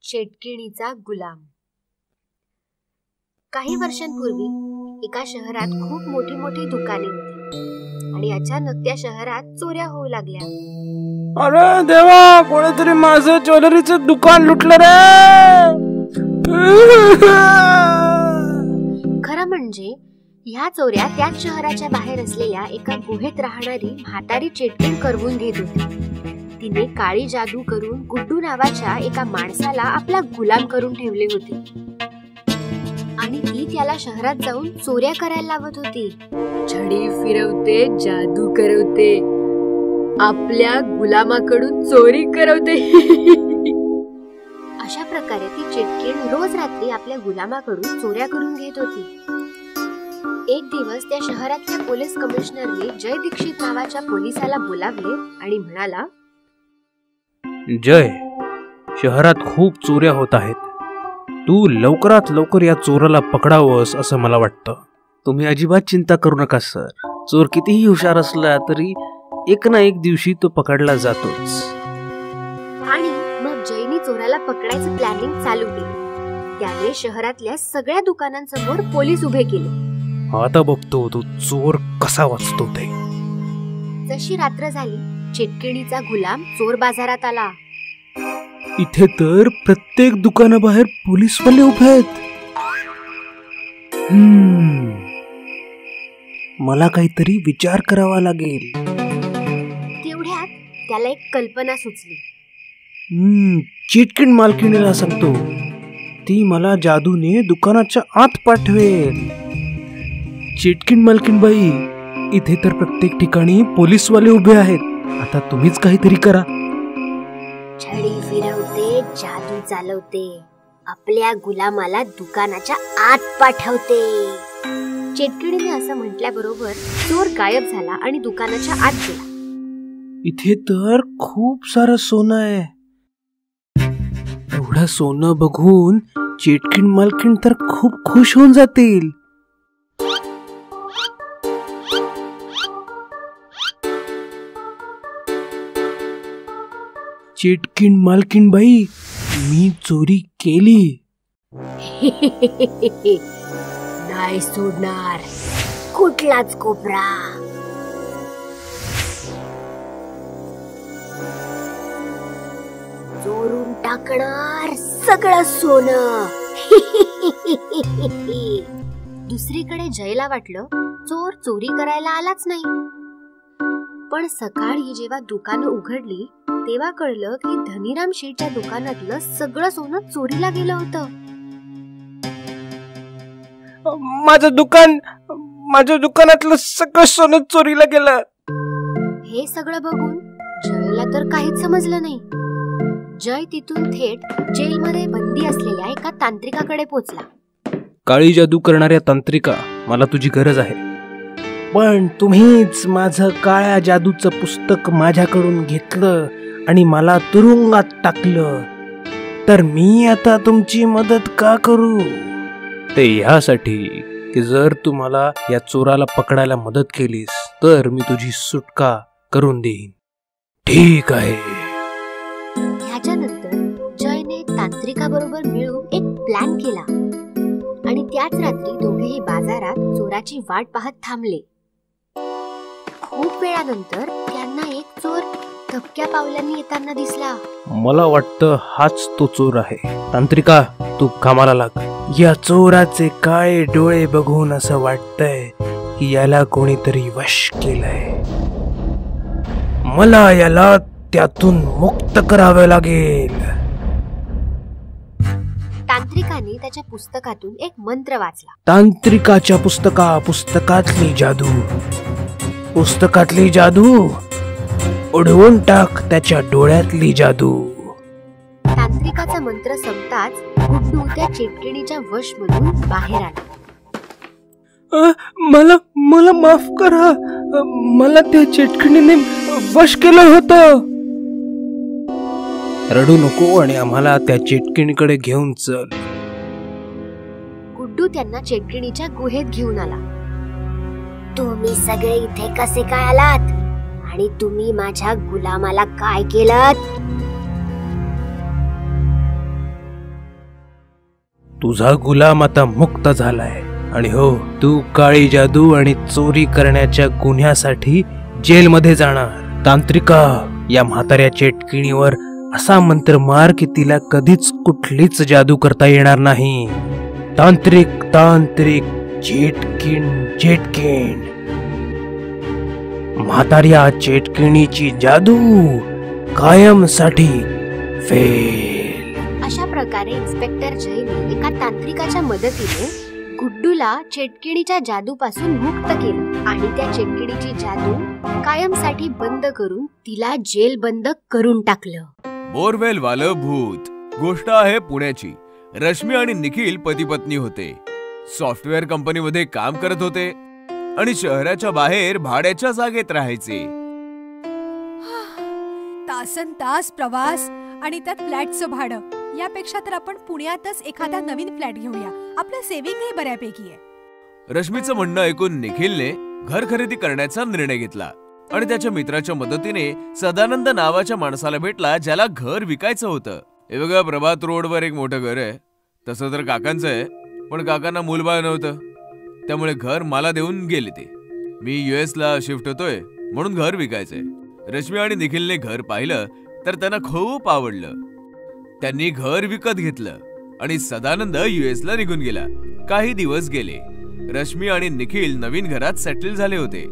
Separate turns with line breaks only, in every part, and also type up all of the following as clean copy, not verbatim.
चेटकिणीचा गुलाम. काही वर्षांपूर्वी एका शहरात खूप मोठी मोठी दुकाने होती आणि अचानक त्या शहरात चोऱ्या होऊ लागल्या.
अरे देवा, कोणीतरी माझं ज्वेलरीचं दुकान लुटलं रे.
खरं म्हणजे ह्या चोऱ्या त्याच शहराच्या बाहेर असलेल्या एका गुहेत राहणारी म्हातारी चेटकीण करवून घेत होती. तिने काळी जादू करून गुड्डू नावाच्या एका माणसाला आपला गुलाम करून ठेवले होते आणि ती त्याला शहरात जाऊन चोऱ्या करायला लावत होती. छडी फिरवते, जादू करवते, आपल्या गुलामाकडून चोरी करवते. अशा प्रकारे ती चेटकीण रोज रात्री आपल्या गुलामाकडून चोऱ्या करून घेत होती. एक दिवस त्या शहरातल्या पोलीस कमिशनरने जय दीक्षित नावाच्या पोलिसाला बोलावले आणि म्हणाला,
जय, शहरात खूप चोऱ्या होत आहेत. तू लवकरात लवकर या चोराला पकडावंस असं मला वाटतं. तुम्ही अजिबात चिंता करू नका सर. चोर कितीही हुशार असला तरी एक ना एक दिवशी तो पकडला जातोच.
आणि मग जयने चोराला पकडायचं प्लॅनिंग चालू केलं. त्याने शहरातल्या सगळ्या दुकानांसमोर पोलीस उभे केले.
आता बघतो तो चोर कसा वाचतो ते.
जशी रात्र झाली, चेटकिणीचा गुलाम चोर बाजारात आला.
इथे तर प्रत्येक दुकानाबाहेर पोलीसवाले उभे आहेत. मला काहीतरी विचार करावा लागेल.
तेवढ्यात त्याला एक कल्पना सुचली.
चेटकीण मालकिणीला सांगतो, ती मला जादूने दुकानाच्या आत पाठवेल. चेटकीण मालकीण बाई, इथे तर प्रत्येक ठिकाणी पोलीसवाले उभे आहेत. आता तुम्हीच काहीतरी करा.
छडी फिरवते, जादू चालवते, आपल्या गुलामाला दुकानाच्या आत पाठवते. चेटकिणीने असं म्हटल्याबरोबर चोर गायब झाला आणि दुकानाच्या आत गेला.
इथे तर खूप सारं सोनं आहे. एवढं सोनं बघून चेटकीण मालकीण तर खूप खुश होऊन जातील. चेटकीण मालकीण बाई, मी चोरी केली.
नाही सोडणार कुठलाच कोपरा. चोरून टाकणार सगळं सोनं. दुसरीकडे जयला वाटलं चोर चोरी करायला आलाच नाही. पण सकाळी जेव्हा दुकानं उघडली तेव्हा कळलं की धनीराम शेठच्या दुकानातलं सगळं सोनं चोरीला गेलं होतं.
माझ्या दुकानातलं सगळं सोनं चोरीला गेलं.
हे सगळं बघून जयला तर काहीच समजलं नाही. जय तिथून थेट जेलमध्ये बंदी असलेल्या एका तांत्रिकाकडे पोहोचला.
काळी जादू करणाऱ्या तांत्रिका, मला तुझी गरज आहे. पण तुम्हीच माझं काळ्या जादूचं पुस्तक माझ्याकडून घेतलं आणि मला तुरुंगात टाकलं, तर मी आता तुमची मदत का करू? ते ह्यासाठी की जर तू मला या चोराला पकडायला मदत केलीस तर मी तुझी सुटका करून देईन. ठीक आहे.
ह्याच्यानंतर जयने तांत्रिकाबरोबर मिळून एक प्लॅन केला आणि त्याच रात्री दोघेही बाजारात चोराची वाट पाहत थांबले. खूप वेळानंतर त्यांना एक चोर थपक्या पावलांनी येताना दिसला.
मला वाटतं हाच तो चोर आहे. तांत्रिका, तू कामाला लाग. या चोराचे काळे डोळे बघून असं वाटतंय की याला कोणीतरी वश केलंय. मला याला त्यातून मुक्त करावे लागेल.
तांत्रिकाने त्याच्या पुस्तकातून एक मंत्र वाचला.
तांत्रिकाच्या पुस्तकातली जादू उडवून टाक त्याच्या डोळ्यातली जादू.
तांत्रिकाचा मंत्र संपताच गुड्डू त्या चेटकिणीच्या वश मधून बाहेर आला.
मला माफ करा. मला त्या चेटकिणीने वश केलं होतं. रडू नको आणि आम्हाला त्या चेटकिणीकडे घेऊन चल.
गुड्डू त्यांना चेटकिणीच्या गुहेत घेऊन आला. तुम्ही सगळे इथे कसे काय आलात? आणि तुम्ही माझ्या गुलामाला काय केलं?
तुझा गुलाम आता मुक्त झालाय आणि हो, तू काळी जादू आणि चोरी करण्याच्या गुन्ह्यासाठी जेलमध्ये जाणार. तांत्रिका, या म्हाताऱ्या चेटकिणीवर असा मंत्र मार की तिला कधीच कुठलीच जादू करता येणार नाही. तांत्रिक तांत्रिक चेटकिण चेटकिण. म्हाताऱ्या चेटकिणीची जादू कायमसाठी फेल.
अशा प्रकारे इन्स्पेक्टर जयने एका तांत्रिकाच्या मदतीने गुड्डूला चेटकिणीच्या जादूपासून मुक्त केलं आणि त्या चेटकिणीची जादू कायमसाठी बंद करून तिला जेल बंद करून टाकलं.
बोरवेल वालं भूत. गोष्ट आहे पुण्याची. रश्मी आणि निखिल पती पत्नी होते. सॉफ्टवेअर कंपनीमध्ये काम करत होते आणि शहराच्या बाहेर भाड्याच्या जागेत राहायचे.
तासन तास प्रवास आणि त्यात फ्लॅटचं भाडं. यापेक्षा तर आपण पुण्यातच एखादा नवीन फ्लॅट घेऊया. आपलं सेव्हिंगही बऱ्यापैकी आहे.
रश्मीचं म्हणणं ऐकून निखिलने घर खरेदी करण्याचा निर्णय घेतला आणि त्याच्या मित्राच्या मदतीने सदानंद नावाच्या माणसाला भेटला ज्याला घर विकायचं होतं. हे बघा, प्रभात रोडवर एक मोठं घर आहे. तसं तर काकांचं आहे, पण काकांना मूलबाळ नव्हतं, त्यामुळे घर मला देऊन गेले ते. मी US ला शिफ्ट होतोय म्हणून घर विकायचंय. रश्मी आणि निखिलने घर पाहिलं तर त्यांना खूप आवडलं. त्यांनी घर विकत घेतलं आणि सदानंद US ला निघून गेला. काही दिवस गेले. रश्मी आणि निखिल नवीन घरात सेटल झाले होते.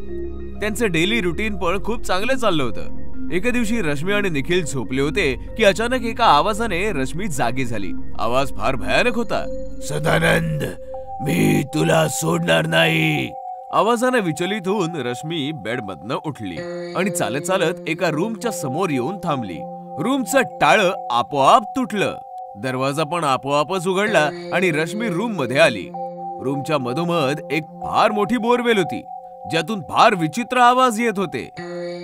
त्यांचं डेली रुटीन पण खूप चांगलं चाललं होतं. एके दिवशी रश्मी आणि निखिल झोपले होते की अचानक एका आवाजाने रश्मी जागी झाली. आवाज फार भयानक होता. सदानंद, मी तुला सोडणार नाही. आवाजाने विचलित होऊन रश्मी बेडमधनं उठली आणि चालत चालत एका रूमच्या समोर येऊन थांबली. रूमचं टाळं आपोआप तुटलं. दरवाजा पण आपोआपच उघडला आणि रश्मी रूम मध्ये आली. रूमच्या मधोमध एक फार मोठी बोरवेल होती ज्यातून फार विचित्र आवाज येत होते.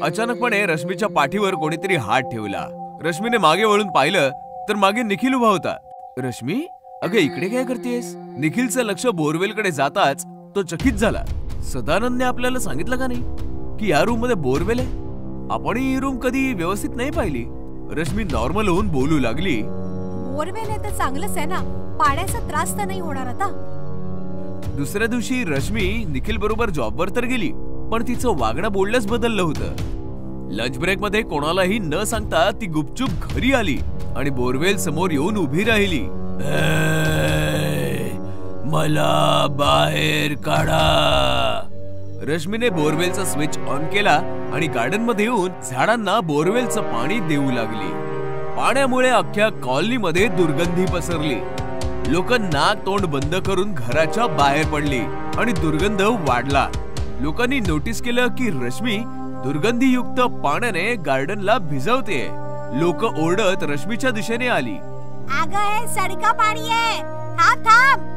अचानकपणे रश्मीच्या पाठीवर कोणीतरी हात ठेवला. रश्मीने मागे वळून पाहिलं तर मागे निखिल उभा होता. रश्मी, अगं इकडे काय करतेस? निखिलचं लक्ष बोरवेलकडे जाताच तो चकित झाला. सदानंदने आपल्याला सांगितलं का नाही की या रूम मध्ये बोरवेल आहे? आपण ही रूम कधी व्यवस्थित नाही पाहिली. रश्मी नॉर्मल होऊन बोलू लागली.
बोरवेल आहे तर चांगलंच आहे ना, पाण्याचा त्रास तर नाही होणार आता.
दुसऱ्या दिवशी रश्मी निखिल बरोबर जॉबवर तर गेली, पण तिचं वागणं बोलणंच बदललं होतं. लंच ब्रेक मध्ये कोणालाही न सांगता ती गुपचूप घरी आली आणि बोरवेल समोर येऊन उभी राहिली. मला बाहेर काढा. रश्मीने बोरवेलचा स्विच ऑन केला आणि गार्डन मध्ये येऊन झाडांना बोरवेलचं पाणी देऊ लागली. पाण्यामुळे अख्ख्या कॉलनीमध्ये दुर्गंधी पसरली. लोक नाक तोंड बंद करून घराच्या बाहेर पडली आणि दुर्गंध वाढला. लोकांनी नोटीस केलं की रश्मी दुर्गंधीयुक्त पाण्याने गार्डनला भिजवते. लोक ओरडत रश्मीच्या दिशेने आली.
अगं, हे सडका पाणी आहे, थांब थांब.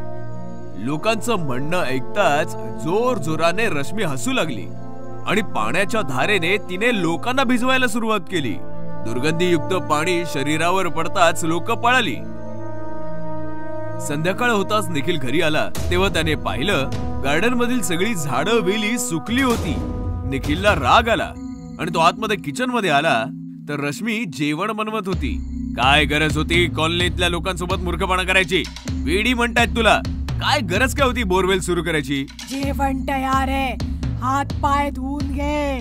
लोकांचं म्हणणं ऐकताच जोर जोराने रश्मी हसू लागली आणि पाण्याच्या धारेने तिने लोकांना भिजवायला सुरुवात केली. दुर्गंधीयुक्त पाणी शरीरावर पडताच लोक पळाली. संध्याकाळ होताच निखिल घरी आला तेव्हा त्याने पाहिलं गार्डन मधील सगळी झाडं वेली सुकली होती. निखिलला राग आला आणि तो आतमध्ये किचन मध्ये आला तर रश्मी जेवण बनवत होती. काय गरज होती कॉलनीतल्या लोकांसोबत मूर्खपणा करायची? वेडी म्हणतायत तुला. काय गरज काय होती बोरवेल सुरू करायची?
जेवण तयार आहे, हात पाय धुवून घे.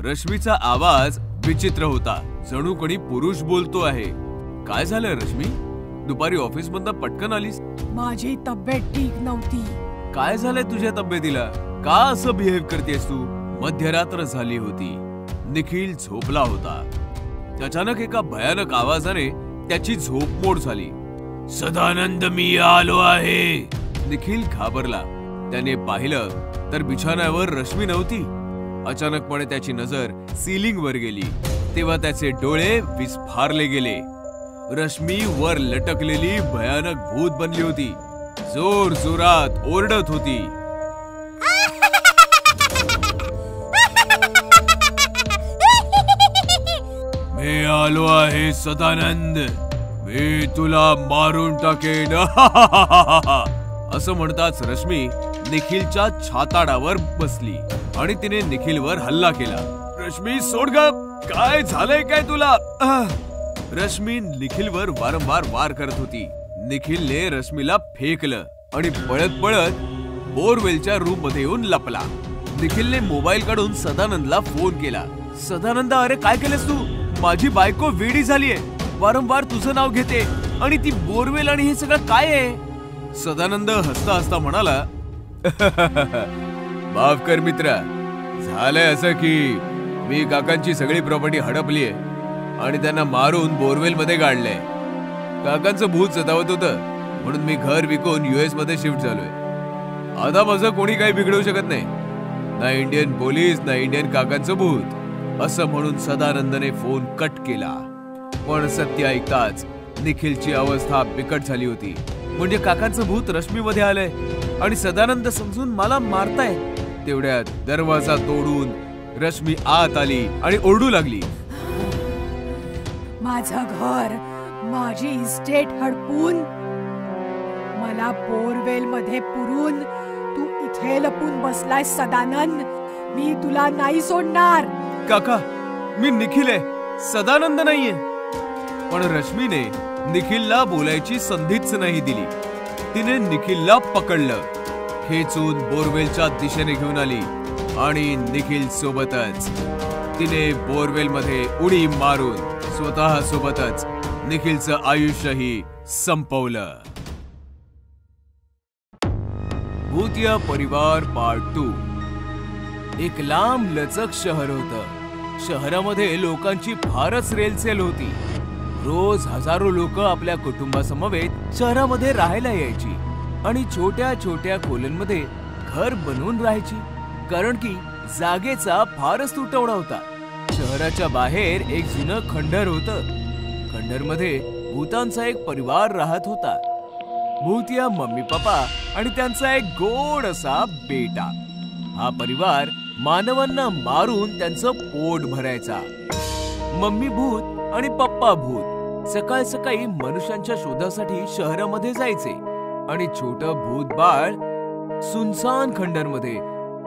रश्मीचा आवाज विचित्र होता, जणू कोणी पुरुष बोलतो आहे. काय झालं रश्मी? दुपारी ऑफिस मधनं पटकन आलीस?
माझी तब्येत ठीक नव्हती.
काय झालंय तुझ्या तब्येतीला? का असं बिहेव करतेस तू? मध्यरात्र झाली होती. निखिल झोपला होता. अचानक एका भयानक आवाजाने त्याची झोप मोड झाली. सदानंद, मी आलो आहे. निखिल घाबरला. त्याने पाहिलं तर बिछाण्यावर रश्मी नव्हती. अचानकपणे त्याची नजर सीलिंग वर गेली तेव्हा त्याचे डोळे विस्फारले गेले. रश्मी वर लटकलेली भयानक भूत बनली होती. जोर जोरात ओरडत होती. मी आलो आहे सदानंद, मी तुला मारून टाकेन. असं म्हणताच रश्मी निखिलच्या छाताडावर बसली आणि तिने निखिलवर हल्ला केला. रश्मी सोड ग, काय झालंय काय तुला? रश्मी निखिलवर वारंवार वार करत होती. निखिलने रश्मीला फेकलं आणि पळत पळत बोरवेलच्या रूम मध्ये येऊन लपला. निखिलने मोबाईल काढून सदानंदला फोन केला. सदानंद, अरे काय केलंस तू? माझी बायको वेडी झालीये, वारंवार तुझं नाव घेते आणि ती बोरवेल आणि हे सगळं काय आहे? सदानंद हसता हसता म्हणाला, माफ कर मित्रा, झालंय असं की मी काकांची सगळी प्रॉपर्टी हडपलीये आणि त्यांना मारून बोरवेल मध्ये गाडलंय. काकांचं भूत सतावत होतं म्हणून मी घर विकून US मध्ये शिफ्ट झालोय. आता माझं कोणी काही बिघडवू शकत नाही, ना इंडियन पोलीस ना इंडियन काकांचं भूत, असं म्हणून सदानंदने फोन कट केला. पण सत्य ऐकताच निखिलची अवस्था बिकट झाली होती. म्हणजे काकांचं भूत रश्मीमध्ये आलंय आणि सदानंद समजून मला मारताय. तेवढ्यात दरवाजा तोडून रश्मी आत आली आणि ओरडू लागली,
माझं घर, माझी इस्टेट हडपून, मला बोरवेल मध्ये पुरून तू इथे लपून बसलाय सदानंद. मी तुला नाही सोडणार.
काका, मी निखिल आहे, सदानंद नाहीये. पण रश्मीने निखिलला बोलायची संधीच नाही दिली. तिने निखिलला पकडलं, खेचून बोरवेलच्या दिशेने घेऊन आली आणि निखिल सोबतच तिने बोरवेल मध्ये उडी मारून स्वतः सोबतच निखिलचं आयुष्यही संपवलं. भूतिया परिवार पार्ट 2. एक लांब लचक शहर होतं. शहरामध्ये लोकांची फारच रेलचेल होती. रोज हजारो लोक आपल्या कुटुंबासमवेत शहरामध्ये राहायला यायची आणि छोट्या छोट्या खोल्यांमध्ये घर बनवून राहायची, कारण की जागेचा फारच तुटवडा होता. शहराच्या बाहेर एक जुनं खंडर होतं. खंडरमध्ये भूतांचा एक परिवार राहत होता. भूतिया मम्मी पप्पा आणि त्यांचा एक गोड असा बेटा. हा परिवार मानवांना मारून त्यांचं पोट भरायचा. मम्मी भूत आणि पप्पा भूत सकाळ सकाळी मनुष्यांच्या शोधासाठी शहरामध्ये जायचे आणि छोटं भूत बाळ सुनसान खंडरमध्ये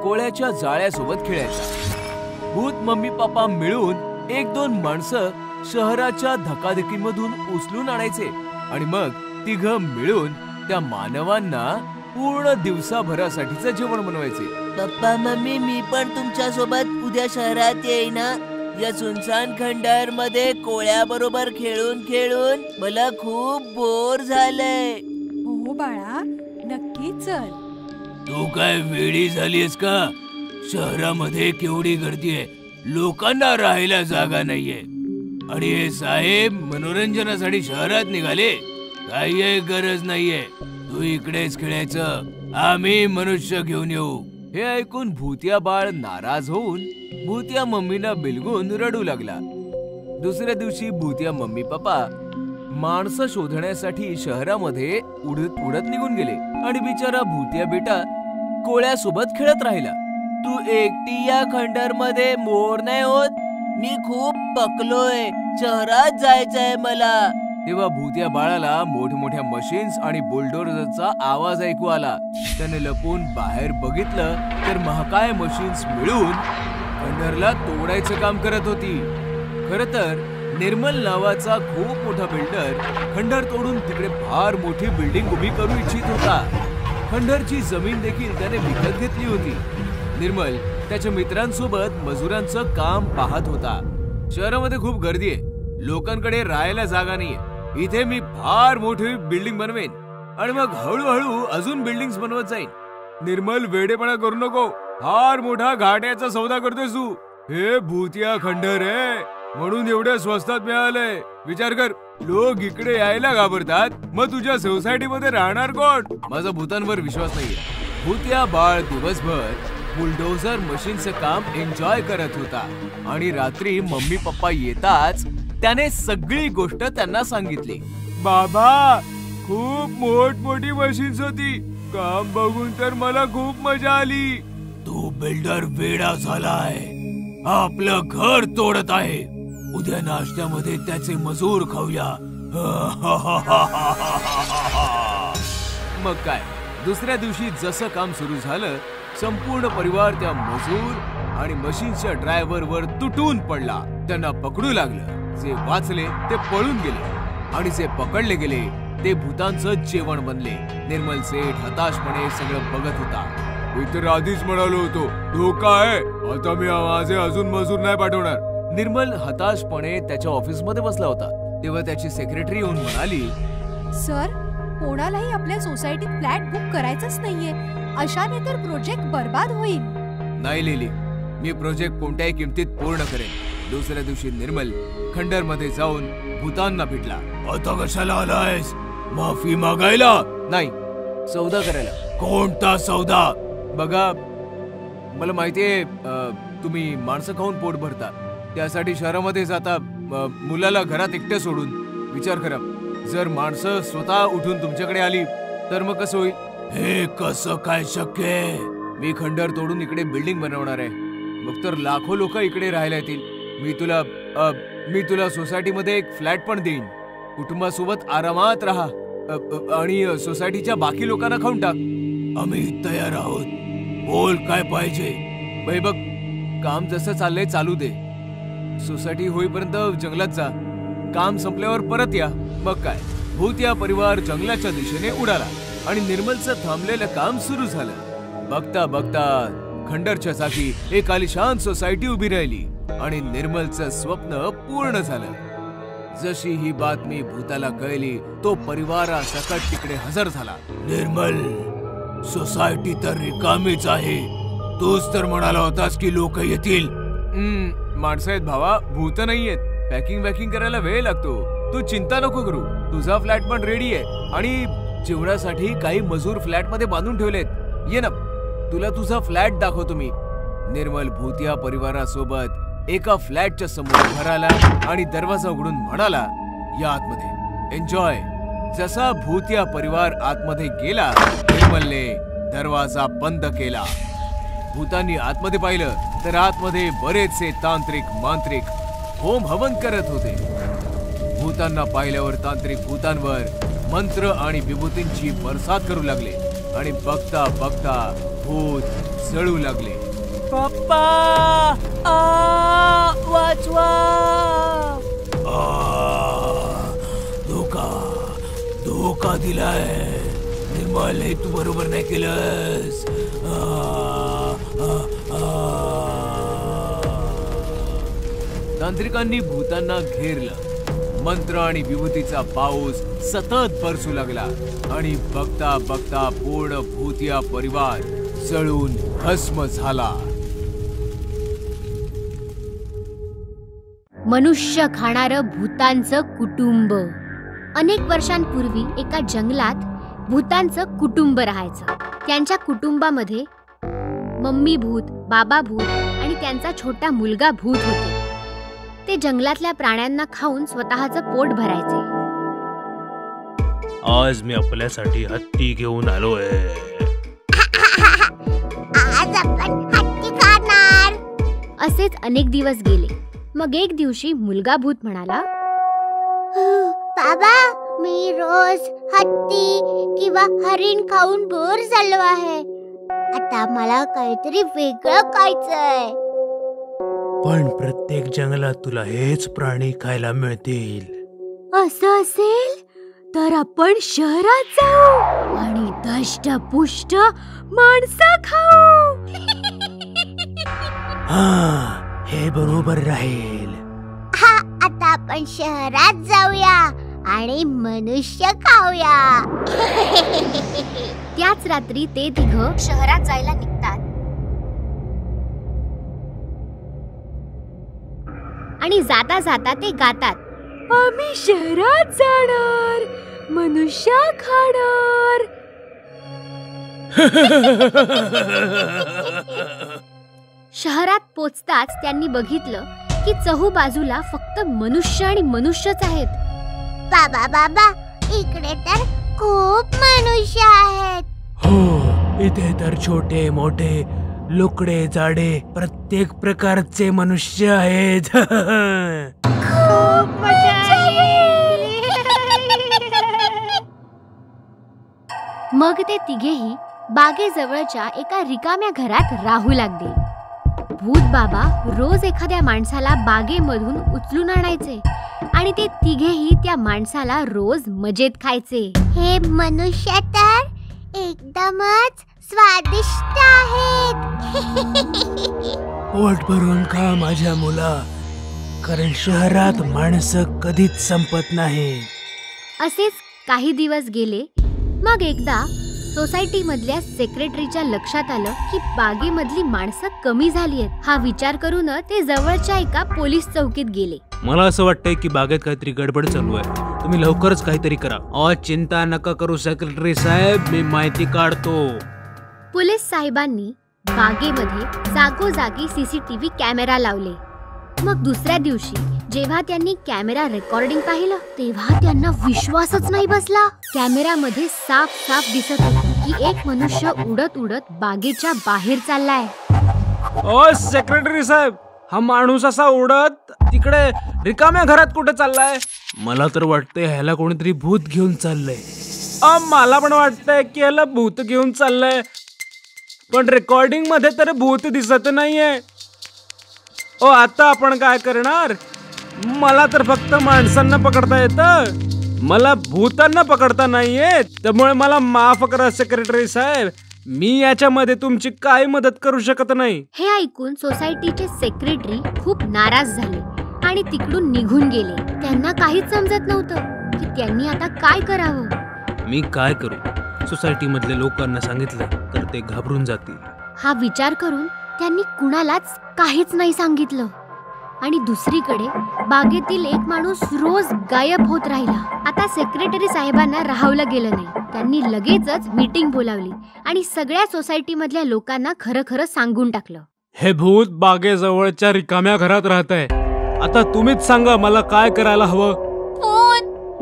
कोळ्याच्या जाळ्यासोबत खेळायचा. भूत मम्मी पप्पा मिळून 1-2 माणसं शहराच्या धकाधकीमधून उचलून आणायचे आणि मग तिघं मिळून त्या मानवांना पूर्ण दिवसाभरासाठीचं जेवण बनवायचे.
पप्पा मम्मी, मी पण तुमच्या सोबत उद्या शहरात येईना. या सुनसान खंडर मध्ये कोळ्या बरोबर खेळून खेळून मला खूप बोर झालंय.
हो बाळा, नक्की चल.
तू काय वेडी झालीस का? शहरामध्ये केवढी गर्दी आहे, लोकांना राहायला जागा नाहीये आणि हे साहेब मनोरंजनासाठी शहरात निघाले. काही गरज नाहीये, तू इकडेच खेळायचं, आम्ही मनुष्य घेऊन येऊ. हे ऐकून भूतिया बाळ नाराज होऊन भूतिया मम्मीना बिलगून रडू लागला. दुसऱ्या दिवशी भूतिया मम्मी पप्पा माणसं शोधण्यासाठी शहरामध्ये उडत उडत निघून गेले आणि बिचारा भूतिया बेटा कोळ्यासोबत खेळत राहिला.
तू एकटी या खंडर मध्ये मोर नाही होत? मी खूप पकलोय, शहरात जायचंय मला.
तेव्हा भूतिया बाळाला मोठमोठ्या मशीन्स आणि बुलडोझरचा आवाज ऐकू आला. त्याने लपून बाहेर बघितलं तर महाकाय मशीन्स मिळून खंडरला तोडायचं काम करत होती. खरं तर निर्मल नावाचा खूप मोठा बिल्डर खंडर तोडून तिकडे फार मोठी बिल्डिंग उभी करू इच्छित होता. खंडरची जमीन देखील त्याने विकत घेतली होती. निर्मल त्याच्या मित्रांसोबत मजुरांचं काम पाहत होता. शहरामध्ये खूप गर्दी आहे, लोकांकडे राहायला जागा नाहीये. इथे मी फार मोठी बिल्डिंग बनवेन आणि मग हळूहळू अजून बिल्डिंग्स बनवत जाईन. निर्मल, वेडेपणा करू नको, फार मोठा घाट्याचा सौदा करतोस तू. हे भूतिया खंडर आहे म्हणून एवढ्या स्वस्तात मिळालंय. विचार कर, लोक इकडे यायला घाबरतात, मग तुझ्या सोसायटी मध्ये राहणार कोण? माझा भूतांवर विश्वास नाहीये. भूतिया बाळ दिवसभर बुलडोझर मशीनचं काम एन्जॉय करत होता आणि रात्री मम्मी पप्पा येताच त्याने सगळी गोष्ट त्यांना सांगितली. बाबा, खूप मोठमोठी मशीन्स होती, काम बघून तर मला खूप मजा आली. तू बिल्डर वेडा झालाय, आपलं घर तोडत आहे. उद्या नाश्त्यामध्ये त्याचे मजूर खाऊया. मग काय, दुसऱ्या दिवशी जसं काम सुरू झालं, संपूर्ण परिवार त्या मजूर आणि मशीनच्या ड्रायव्हरवर तुटून पडला. त्यांना पकडू लागलं. जे वाचले ते पळून गेले आणि जे पकडले गेले ते भूतांचं जेवण बनले. निर्मल सेठ हताशपणे सगळं बघत होता. मी तर आधीच म्हणालो होतो धोका आहे, आता मी माझे अजून मजूर नाही पाठवणार. निर्मल हताशपणे त्याच्या ऑफिस मध्ये बसला होता. तेव्हा त्याची सेक्रेटरी येऊन म्हणाली,
सर, कोणालाही आपल्या सोसायटीत फ्लॅट बुक करायचंच नाहीये. अशाने तर प्रोजेक्ट बर्बाद होईल.
नाही लिली, मी प्रोजेक्ट कोणत्याही किमतीत पूर्ण करेन. दुसऱ्या दिवशी निर्मल खंडर मध्ये जाऊन भूतांना भेटला. आता कशाला आलायस? माफी मागायला? नाही, सौदा करायला. कोणता सौदा? बघा, मला माहितीये तुम्ही माणसं खाऊन पोट भरता, त्यासाठी शहरामध्ये जाता मुलाला घरात एकटं सोडून. विचार करा, जर माणसं स्वतः उठून तुमच्याकडे आली तर मग कसं होईल? हे कसं काय शक्य आहे? मी खंडर तोडून इकडे बिल्डिंग बनवणार आहे. मग तर लाखो लोक इकडे राहायला येतील. मी तुला सोसायटीमध्ये एक फ्लॅट पण देईन. कुटुंबासोबत आरामात राहा आणि सोसायटीच्या बाकी लोकांना खाऊन टाक. आम्ही तयार आहोत. बोल काय पाहिजे? बाई बघ, काम जसं चाललंय चालू दे. सोसायटी होईपर्यंत जंगलात जा. काम संपल्यावर परत या. मग काय? भूतिया परिवार जंगलाच्या दिशेने उडाला आणि निर्मलचं थांबलेलं काम सुरू झालं. बघता बघता खंडरच्या जागी एक आलिशान सोसायटी उभी राहिली आणि निर्मलचं स्वप्न पूर्ण झालं. जशी ही बातमी भूताला कळली, तो परिवारासकट तिकडे हजर झाला. निर्मल, सोसायटी तर रिकामीच आहे. तूच तर म्हणाला होतास की लोक येतील. माणसं आहेत भावा, भूत नाहीयेत. पॅकिंग करायला वेळ लागतो. तू चिंता नको करू. तुझा फ्लॅट पण रेडी आहे आणि जेवणासाठी काही मजूर फ्लॅट मध्ये बांधून ठेवलेत. ये ना, तुला तुझा फ्लॅट दाखवतो मी. निर्मल भूतिया परिवारासोबत एका फ्लॅटच्या समोर उभा राहिला आणि दरवाजा उघडून म्हणाला, या आतमध्ये, एन्जॉय. जसा भूतिया परिवार आतमध्ये गेला, निर्मलने दरवाजा बंद केला. भूतांनी आतमध्ये पाहिलं तर आतमध्ये बरेचसे तांत्रिक मांत्रिक होम हवन करत होते. भूतांना पाहिल्यावर तांत्रिक भूतांवर मंत्र आणि विभूतींची बरसात करू लागले आणि बघता बघता भूत जळू लागले.
पप्पा, वाचवा!
धोका दिलाय. निर्मल, हे तू बरोबर नाही केलंस. तांत्रिकांनी भूतांना घेरलं. मंत्र आणि विभूतीचा पाऊस सतत बरसू लागला आणि बघता बघता पूर्ण भूतिया परिवार जळून भस्म झाला.
मनुष्य खाणारं भूतांचं कुटुंब. अनेक वर्षांपूर्वी एका जंगलात भूतांचं कुटुंब राहायचं. त्यांच्या कुटुंबामध्ये मम्मी भूत, बाबा भूत आणि त्यांचा छोटा मुलगा भूत होते. ते जंगलातल्या प्राण्यांना खाऊन स्वतःचं पोट भरायचे.
आज मी आपल्यासाठी हत्ती घेऊन आलोय.
आज आपण हत्ती खाणार. असेच अनेक दिवस गेले. मग एक दिवशी मुलगा भूत म्हणाला, बाबा, मी रोज हत्ती किंवा हरिण खाऊन बोर झालो आहे. आता मला काहीतरी वेगळं खायचंय.
पण प्रत्येक जंगलात तुला हेच प्राणी खायला मिळतील.
असं असेल तर आपण शहरात जाऊ आणि दष्टपुष्ट माणसं खाऊ.
हा, हे बरोबर राहील.
हा, आता आपण शहरात जाऊया आणि मनुष्य खाऊया. त्याच रात्री ते तिघं शहरात जायला निघतात आणि जाता जाता ते गातात, आम्ही शहरात जाणार, मनुष्य खाणार. शहरात पोचताच त्यांनी बघितलं की चहूबाजूला फक्त मनुष्य आणि मनुष्यच आहेत. बाबा बाबा, इकडे तर खूप मनुष्य आहेत.
हो, इथे तर छोटे मोठे लुकडे जाडे प्रत्येक प्रकारचे मनुष्य आहेत.
खूप मजा येईल. मग ते तिघेही बागेजवळच्या एका रिकाम्या घरात राहू लागले. भूत बाबा रोज एखाद्या माणसाला बागेमधून उचलून आणायचे आणि ते तिघेही त्या माणसाला रोज मजेत खायचे.
हे मनुष्य तर एकदमच स्वादिष्ट आहेत.
पोट भरून खा माझ्या मुला, कारण शहरात माणसं कधीच संपत नाही.
असेच काही दिवस गेले. मग एकदा सोसायटी मधल्या सेक्रेटरीच्या लक्षात आलं की बागेमधली माणसं कमी झाली आहेत. हा विचार करून ते जवळच्या एका पोलीस चौकीत गेले.
मला असं वाटतंय की बागेत काहीतरी गडबड चालू आहे. तुम्ही लवकरच काहीतरी करा. चिंता नका करू सेक्रेटरी साहेब, मी माहिती काढतो.
पोलीस साहेबांनी बागेमध्ये जागोजागी सीसीटीव्ही कॅमेरा लावले. मग दुसऱ्या दिवशी जेव्हा त्यांनी कॅमेरा रेकॉर्डिंग पाहिलं तेव्हा त्यांना विश्वासच नाही बसला. कॅमेरामध्ये साफ दिसत होतं की एक मनुष्य उडत उडत बागेच्या बाहेर चाललाय.
ओ सेक्रेटरी साहेब, हा माणूस असा उडत तिकडे रिकाम्या घरात कुठे चाललाय? मला तर वाटतंय ह्याला कोणीतरी भूत घेऊन चाललंय. मला पण वाटतंय की ह्याला भूत घेऊन चाललंय, पण रेकॉर्डिंग मध्ये तर भूत दिसत नाहीये. आता आपण काय करणार? मला तर फक्त माणसांना पकडता येतं, मला भूतांना पकडता नाहीये. त्यामुळे मला माफ करा सेक्रेटरी साहेब, मी याच्यामध्ये तुमची काही मदत करू शकत नाही.
हे ऐकून सोसायटीचे सेक्रेटरी खूप नाराज झाले आणि तिकडून निघून गेले. त्यांना काहीच समजत नव्हतं की त्यांनी आता काय करावं.
मी काय करू? सोसायटी मधल्या लोकांना सांगितलं तर ते घाबरून जातील.
हा विचार करून त्यांनी कुणालाच काहीच नाही सांगितलं. आणि दुसरीकडे बागेतील एक माणूस रोज गायब होत राहिला. आता सेक्रेटरी साहेबांना राहावलं गेलं नाही. त्यांनी लगेचच मीटिंग बोलावली आणि सगळ्या सोसायटी मधल्या लोकांना खरं सांगून टाकलं.
हे भूत बागेजवळच्या रिकाम्या घरात राहतंय. आता तुम्हीच सांगा मला काय करायला हवं.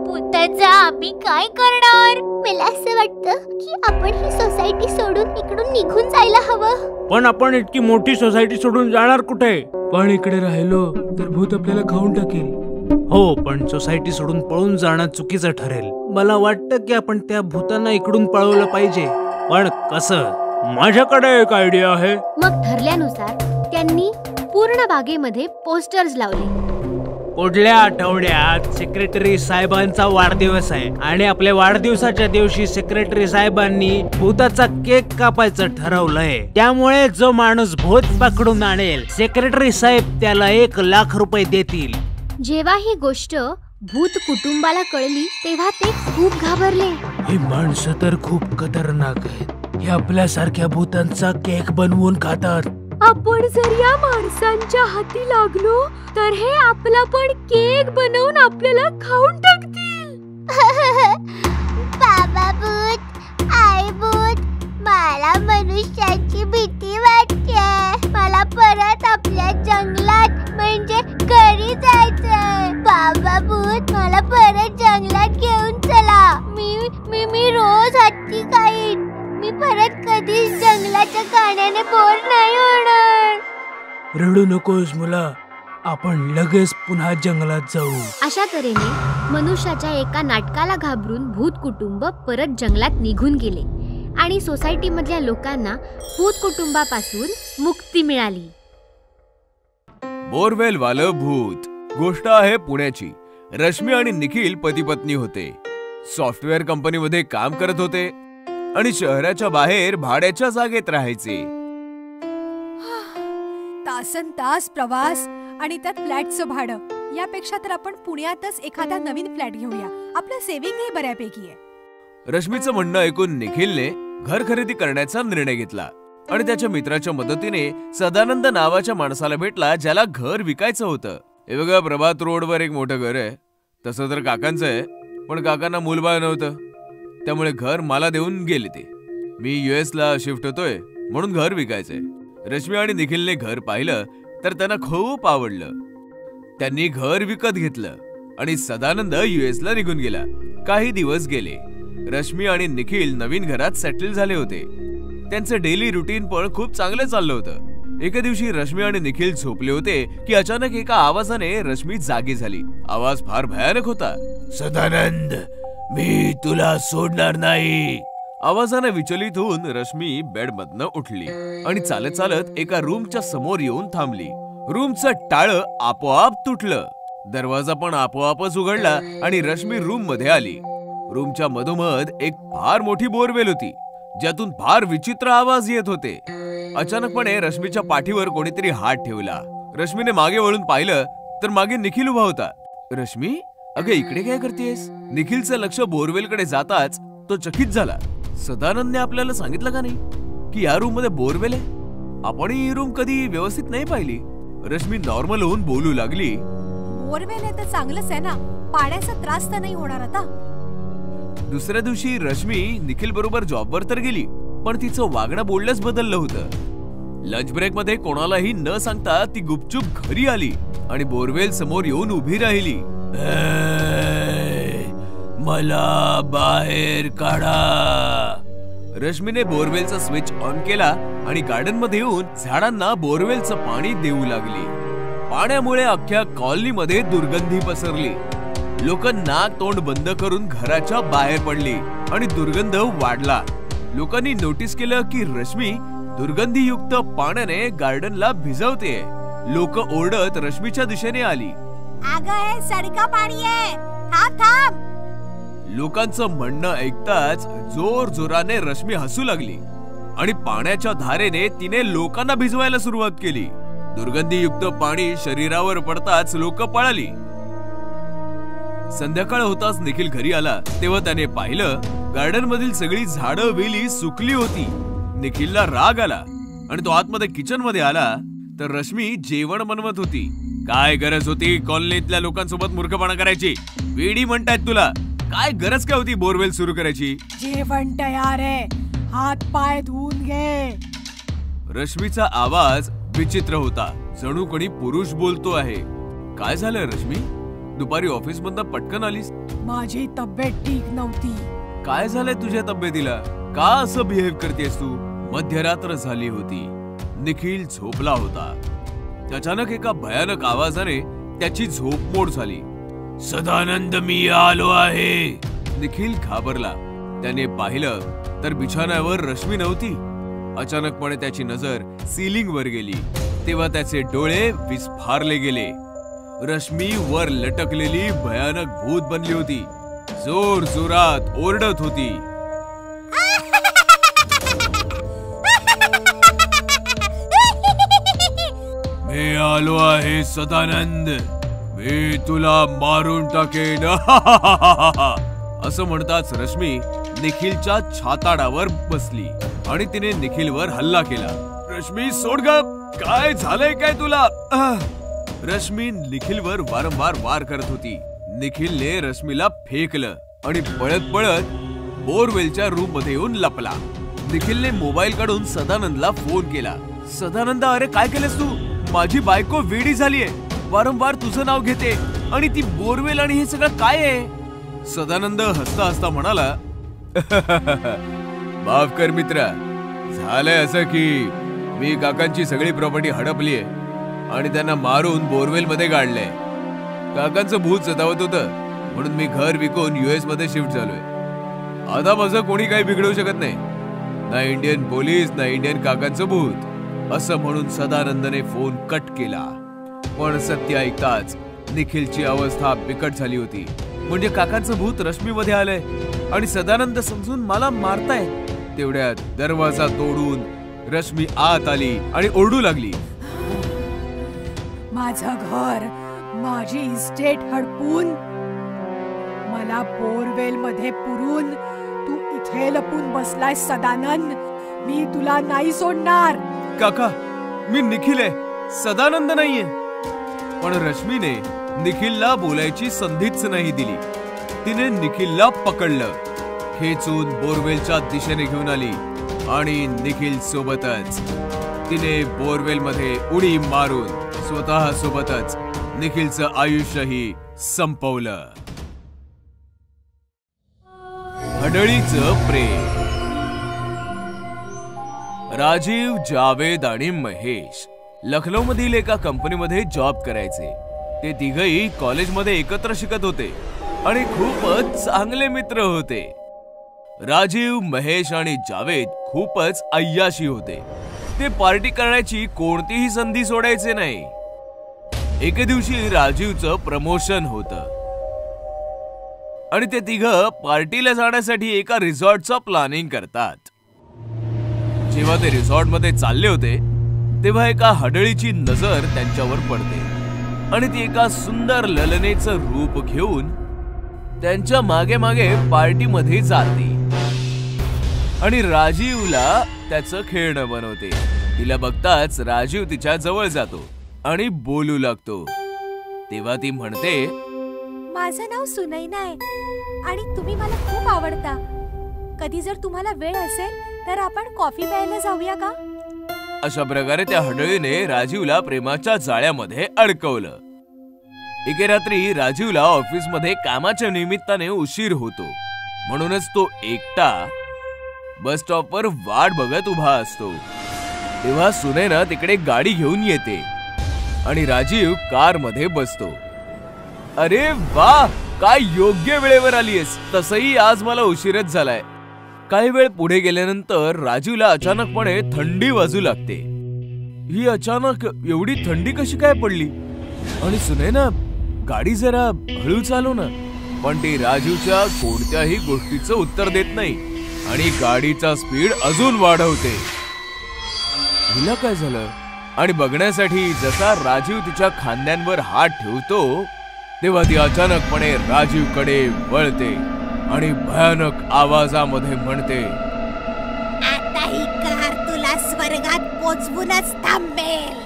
भूताचा आम्ही काय करणार? मला असं वाटतं की आपण ही सोसायटी सोडून इकडून निघून जायला हवं.
पण आपण इतकी मोठी सोसायटी सोडून जाणार कुठे? पण इकडे राहिलो तर भूत आपल्याला खाऊन टाकेल. हो, पण सोसायटी सोडून पळून जाणं चुकीचं ठरेल. मला वाटतं की आपण त्या भूतांना इकडून पळवलं पाहिजे. पण कसं? माझ्याकडे एक आयडिया आहे.
मग ठरल्यानुसार त्यांनी पूर्ण बागेमध्ये पोस्टर्स लावले.
पुढल्या आठवड्यात सेक्रेटरी साहेबांचा वाढदिवस आहे आणि आपल्या वाढदिवसाच्या दिवशी सेक्रेटरी साहेबांनी भूताचा केक कापायचं ठरवलंय. त्यामुळे जो माणूस भूत पकडून आणेल सेक्रेटरी साहेब त्याला 1 लाख रुपये देतील.
जेव्हा ही गोष्ट भूत कुटुंबाला कळली तेव्हा ते खूप घाबरले.
ही माणसं तर खूप खतरनाक आहेत. हे आपल्यासारख्या भूतांचा केक बनवून खातात.
आपण जर या माणसांच्या हाती लागलो तर हे आपला पण केक बनवून आपल्याला खाऊन टाकतील.
बाबा भूत, आई भूत, मला मनुष्याची भीती वाटते. मला परत आपल्या जंगलात म्हणजे घरी जायचंय. बाबा भूत, मला परत जंगलात घेऊन चला. मी रोज हत्ती खाईन. मी परत कधीच जंगलाच्या गाण्याने बोर नाही होणार.
रडू नकोस मुला, आपण लगेच पुन्हा जंगलात जाऊ.
अशा तऱ्हेने मनुष्याच्या एका नाटकाला घाबरून भूत कुटुंब परत जंगलात निघून गेले आणि सोसायटी मधल्या लोकांना भूत कुटुंबापासून मुक्ती मिळाली.
बोरवेल वालं भूत. गोष्ट आहे पुण्याची. रश्मी आणि निखिल पती पत्नी होते. सॉफ्टवेअर कंपनीमध्ये काम करत होते आणि शहराच्या बाहेर भाड्याच्या जागेत राहायचे.
तासन तास प्रवास आणि त्यात फ्लॅटचं भाडं. यापेक्षा तर आपण पुण्यातच एखादा नवीन फ्लॅट घेऊया. आपलं सेव्हिंगही बऱ्यापैकी आहे.
रश्मीचं म्हणणं ऐकून निखिलने घर खरेदी करण्याचा निर्णय घेतला आणि त्याच्या मित्राच्या मदतीने सदानंद नावाच्या माणसाला भेटला ज्याला घर विकायचं होतं. हे बघा, प्रभात रोडवर एक मोठं घर आहे. तसं तर काकांचं आहे, पण काकांना मूलबाळ नव्हतं, त्यामुळे घर मला देऊन गेले ते. मी US ला शिफ्ट होतोय म्हणून घर विकायचंय. रश्मी आणि निखिलने घर पाहिलं तर त्यांना खूप आवडलं. त्यांनी घर विकत घेतलं आणि सदानंद US ला निघून गेला. काही दिवस गेले. रश्मी आणि निखिल नवीन घरात सेटल झाले होते. त्यांचं डेली रुटीन पण खूप चांगलं चाललं होतं. एके दिवशी रश्मी आणि निखिल झोपले होते की अचानक एका आवाजाने रश्मी जागी झाली. आवाज फार भयानक होता. सदानंद, मी तुला सोडणार नाही. आवाजाने विचलित होऊन रश्मी बेडमधनं उठली आणि चालत चालत एका रूमच्या समोर येऊन थांबली. रूमचं टाळं आपोआप तुटलं. दरवाजा पण आपोआपच उघडला आणि रश्मी रूम मध्ये आली. रूमच्या मधोमध एक फार मोठी बोरवेल होती, ज्यातून फार विचित्र आवाज येत होते. अचानकपणे रश्मीच्या पाठीवर कोणीतरी हात ठेवला. रश्मीने मागे वळून पाहिलं तर मागे निखिल उभा होता. रश्मी, अगं इकडे काय करतेस? निखिलचं लक्ष बोरवेलकडे जाताच तो चकित झाला. सदानंदने आपल्याला सांगितलं का नाही की या रूम मध्ये बोरवेल आहे? आपण ही रूम कधी व्यवस्थित नाही पाहिली. रश्मी नॉर्मल होऊन बोलू लागली.
बोरवेल आहे तर चांगलंच आहे ना, पाण्याचा त्रास तर नाही होणार आता.
दुसऱ्या दिवशी रश्मी निखिल बरोबर जॉबवर तर गेली, पण तिचं वागणं बोलणंच बदललं होतं. लंच ब्रेक मध्ये कोणालाही न सांगता ती गुपचूप घरी आली आणि बोरवेल समोर येऊन उभी राहिली. मला बाहेर काढा. रश्मीने बोरवेलचा स्विच ऑन केला आणि गार्डन मध्ये येऊन झाडांना बोरवेलचं पाणी देऊ लागली. पाण्यामुळे अख्ख्या कॉलनीमध्ये दुर्गंधी पसरली. लोक नाक तोंड बंद करून घराच्या बाहेर पडली आणि दुर्गंध वाढला. लोकांनी नोटीस केलं की रश्मी दुर्गंधीयुक्त पाण्याने गार्डनला भिजवते. लोक ओरडत रश्मीच्या दिशेने आली.
अगं हे सडका पाणी आहे, थांब थांब.
लोकांचं म्हणणं ऐकताच जोर जोराने रश्मी हसू लागली आणि पाण्याच्या धारेने तिने लोकांना भिजवायला सुरुवात केली. दुर्गंधीयुक्त पाणी शरीरावर पडताच लोक पळाली. संध्याकाळ होताच निखिल घरी आला तेव्हा त्याने पाहिलं गार्डन मधील सगळी झाडं वेली सुकली होती. निखिलला राग आला आणि तो आतमध्ये किचन मध्ये आला तर रश्मी जेवण बनवत होती. काय गरज होती कॉलनीतल्या लोकांसोबत मूर्खपणा करायची? वेडी म्हणतायत तुला. काय गरज काय होती बोरवेल सुरू करायची?
जेवण तयार आहे, हात पाय धुवून घे.
रश्मीचा आवाज विचित्र होता, जणू कोणी पुरुष बोलतो आहे. काय झालं रश्मी? दुपारी ऑफिस मधनं पटकन आलीस?
माझी तब्येत ठीक नव्हती.
काय झालंय तुझ्या तब्येतीला? का असं बिहेव करतेस तू? मध्यरात्र झाली होती. निखिल झोपला होता. अचानक एका भयानक आवाजाने त्याची झोप मोड झाली. सदानंद, मी आलो आहे. निखिल घाबरला. त्याने पाहिलं तर बिछाण्यावर रश्मी नव्हती. अचानकपणे त्याची नजर सीलिंग वर गेली तेव्हा त्याचे डोळे विस्फारले गेले. रश्मी वर लटकलेली भयानक भूत बनली होती. जोर जोरात ओरडत होती. मी आलो आहे सदानंद, मी तुला मारून टाकेन. असं म्हणताच रश्मी निखिलच्या छाताडावर बसली आणि तिने निखिलवर हल्ला केला. रश्मी सोड ग, काय झालंय काय तुला? रश्मी निखिलवर वारंवार वार करत होती. निखिलने रश्मीला फेकलं आणि पळत पळत बोरवेलच्या रूम मध्ये येऊन लपला. निखिलने मोबाईल काढून सदानंदला फोन केला. सदानंद, अरे काय केलंस तू? माझी बायको वेडी झालीये, वारंवार तुझं नाव घेते आणि ती बोरवेल आणि हे सगळं काय आहे? सदानंद हसता हसता म्हणाला, माफ कर मित्रा, झालंय असं की मी काकांची सगळी प्रॉपर्टी हडपलीये आणि त्यांना मारून बोरवेल मध्ये गाडलंय. काकांचं भूत सतावत होतं म्हणून मी घर विकून US मध्ये शिफ्ट झालोय. आता माझं कोणी काही बिघडवू शकत नाही, ना इंडियन पोलीस ना इंडियन काकांचं भूत. असं म्हणून सदानंदने फोन कट केला. पण सत्य ऐकताच निखिलची अवस्था बिकट झाली होती. म्हणजे काकांचं भूत रश्मी मध्ये आलंय आणि सदानंद समजून मला मारताय. तेवढ्यात दरवाजा तोडून रश्मी आत आली आणि ओरडू लागली,
माझं घर, माझी इस्टेट हडपून, मला बोरवेल मध्ये पुरून तू इथे लपून बसलाय सदानंद. मी तुला नाही सोडणार.
काका, मी निखिल आहे, सदानंद नाहीये. पण रश्मीने निखिलला बोलायची संधीच नाही दिली. तिने निखिलला पकडलं, खेचून बोरवेलच्या दिशेने घेऊन आली आणि निखिल सोबतच तिने बोरवेल मध्ये उडी मारून स्वतः सोबतच निखिलचं आयुष्यही संपवलं. हडळीचं प्रेम. राजीव, जावेद आणि महेश लखनौ मधील एका कंपनीमध्ये जॉब करायचे. ते तिघही कॉलेजमध्ये एकत्र शिकत होते आणि खूपच चांगले मित्र होते. राजीव, महेश आणि जावेद खूपच अय्याशी होते. ते पार्टी करण्याची कोणतीही संधी सोडायचे नाही. एके दिवशी राजीवचं प्रमोशन होतं आणि ते तिघं पार्टीला जाण्यासाठी एका रिसॉर्टचं प्लॅनिंग करतात. जेव्हा ते रिसॉर्ट मध्ये चालले होते तेव्हा एका हडळीची नजर त्यांच्यावर पडते आणि ती एका सुंदर ललनेचं रूप घेऊन त्यांच्या मागे मागे पार्टीमध्ये जाते आणि राजीवला त्याचं खेळणं बनवते. तिला बघताच राजीव तिच्या जवळ जातो आणि बोलू लागतो. तेव्हा ती म्हणते,
माझं नाव सुनैना आहे आणि तुम्ही मला खूप आवडता. कधी जर तुम्हाला वेळ असेल तर आपण कॉफी प्यायला जाऊया का?
अशा प्रकारे त्या हडळीने राजीवला प्रेमाच्या जाळ्यामध्ये अडकवलं. एके रात्री राजीवला ऑफिसमध्ये कामाच्या निमित्ताने उशीर होतो, म्हणूनच तो एकटा बस स्टॉपवर वाट बघत उभा असतो. तेव्हा सुनैना तिकडे गाडी घेऊन येते आणि राजीव कार मध्ये बसतो. अरे वा, काय योग्य वेळेवर आलीयस. तसही आज मला उशीरच झालाय. काही वेळ पुढे गेल्यानंतर राजीवला अचानकपणे थंडी वाजू लागते. ही अचानक एवढी थंडी कशी काय पडली? आणि सुनैना, गाडी जरा हळू चालव ना. पण ती राजीवच्या कोणत्याही गोष्टीचं उत्तर देत नाही आणि गाडीचा स्पीड अजून वाढवते. हिला काय झालं? आणि बघण्यासाठी जसा राजीव तिच्या खांद्यांवर हात ठेवतो तेव्हा ती अचानकपणे राजीवकडे वळते आणि भयानक आवाजामध्ये म्हणते,
आता ही कार तुला स्वर्गात पोचवूनच थांबेल.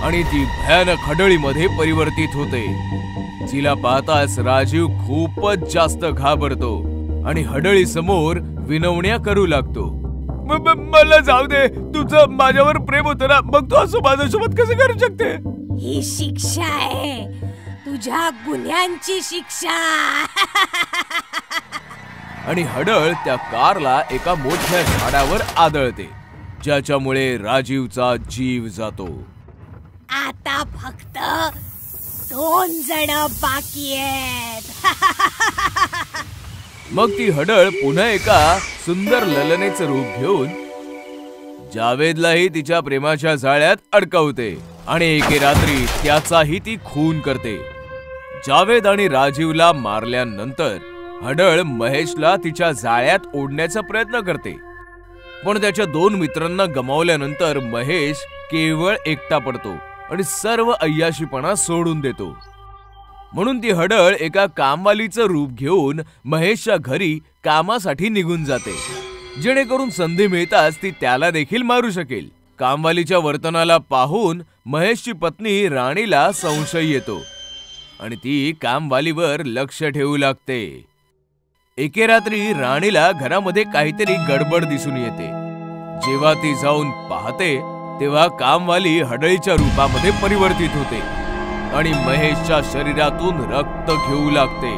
आणि ती भयानक हडळीमध्ये परिवर्तित होते. तिला पाहताच राजीव खूपच जास्त घाबरतो आणि हडळी समोर विनवण्या करू लागतो. मला जाऊ दे, तुझं माझ्यावर प्रेम होतं ना, मग तू असं माझ्यासोबत कसं करू शकते?
ही शिक्षा आहे, तुझ्या गुन्ह्यांची शिक्षा.
आणि हडळ त्या कारला एका मोठ्या झाडावर आदळते, ज्याच्यामुळे राजीवचा जीव जातो.
आता फक्त 2 जण बाकी आहेत.
मग ती हडळ पुन्हा एका सुंदर ललनेचं रूप घेऊन जावेदलाही तिच्या प्रेमाच्या जाळ्यात अडकवते आणि एके रात्री त्याचाही ती खून करते. जावेद आणि राजीवला मारल्यानंतर हडळ महेशला तिच्या जाळ्यात ओढण्याचा प्रयत्न करते, पण त्याच्या 2 मित्रांना गमावल्यानंतर महेश केवळ एकटा पडतो आणि सर्व अय्याशीपणा सोडून देतो. म्हणून ती हडळ एका कामवालीचं रूप घेऊन महेशच्या घरी कामासाठी निघून जाते, जेणेकरून संधी मिळताच ती त्याला देखील मारू शकेल. कामवालीच्या वर्तनाला पाहून महेशची पत्नी राणीला संशय येतो आणि ती कामवालीवर लक्ष ठेवू लागते. एके रात्री राणीला घरामध्ये काहीतरी गडबड दिसून येते. जेव्हा ती जाऊन पाहते तेव्हा कामवाली हडळीच्या रूपामध्ये परिवर्तित होते आणि महेशच्या शरीरातून रक्त घेऊ लागते.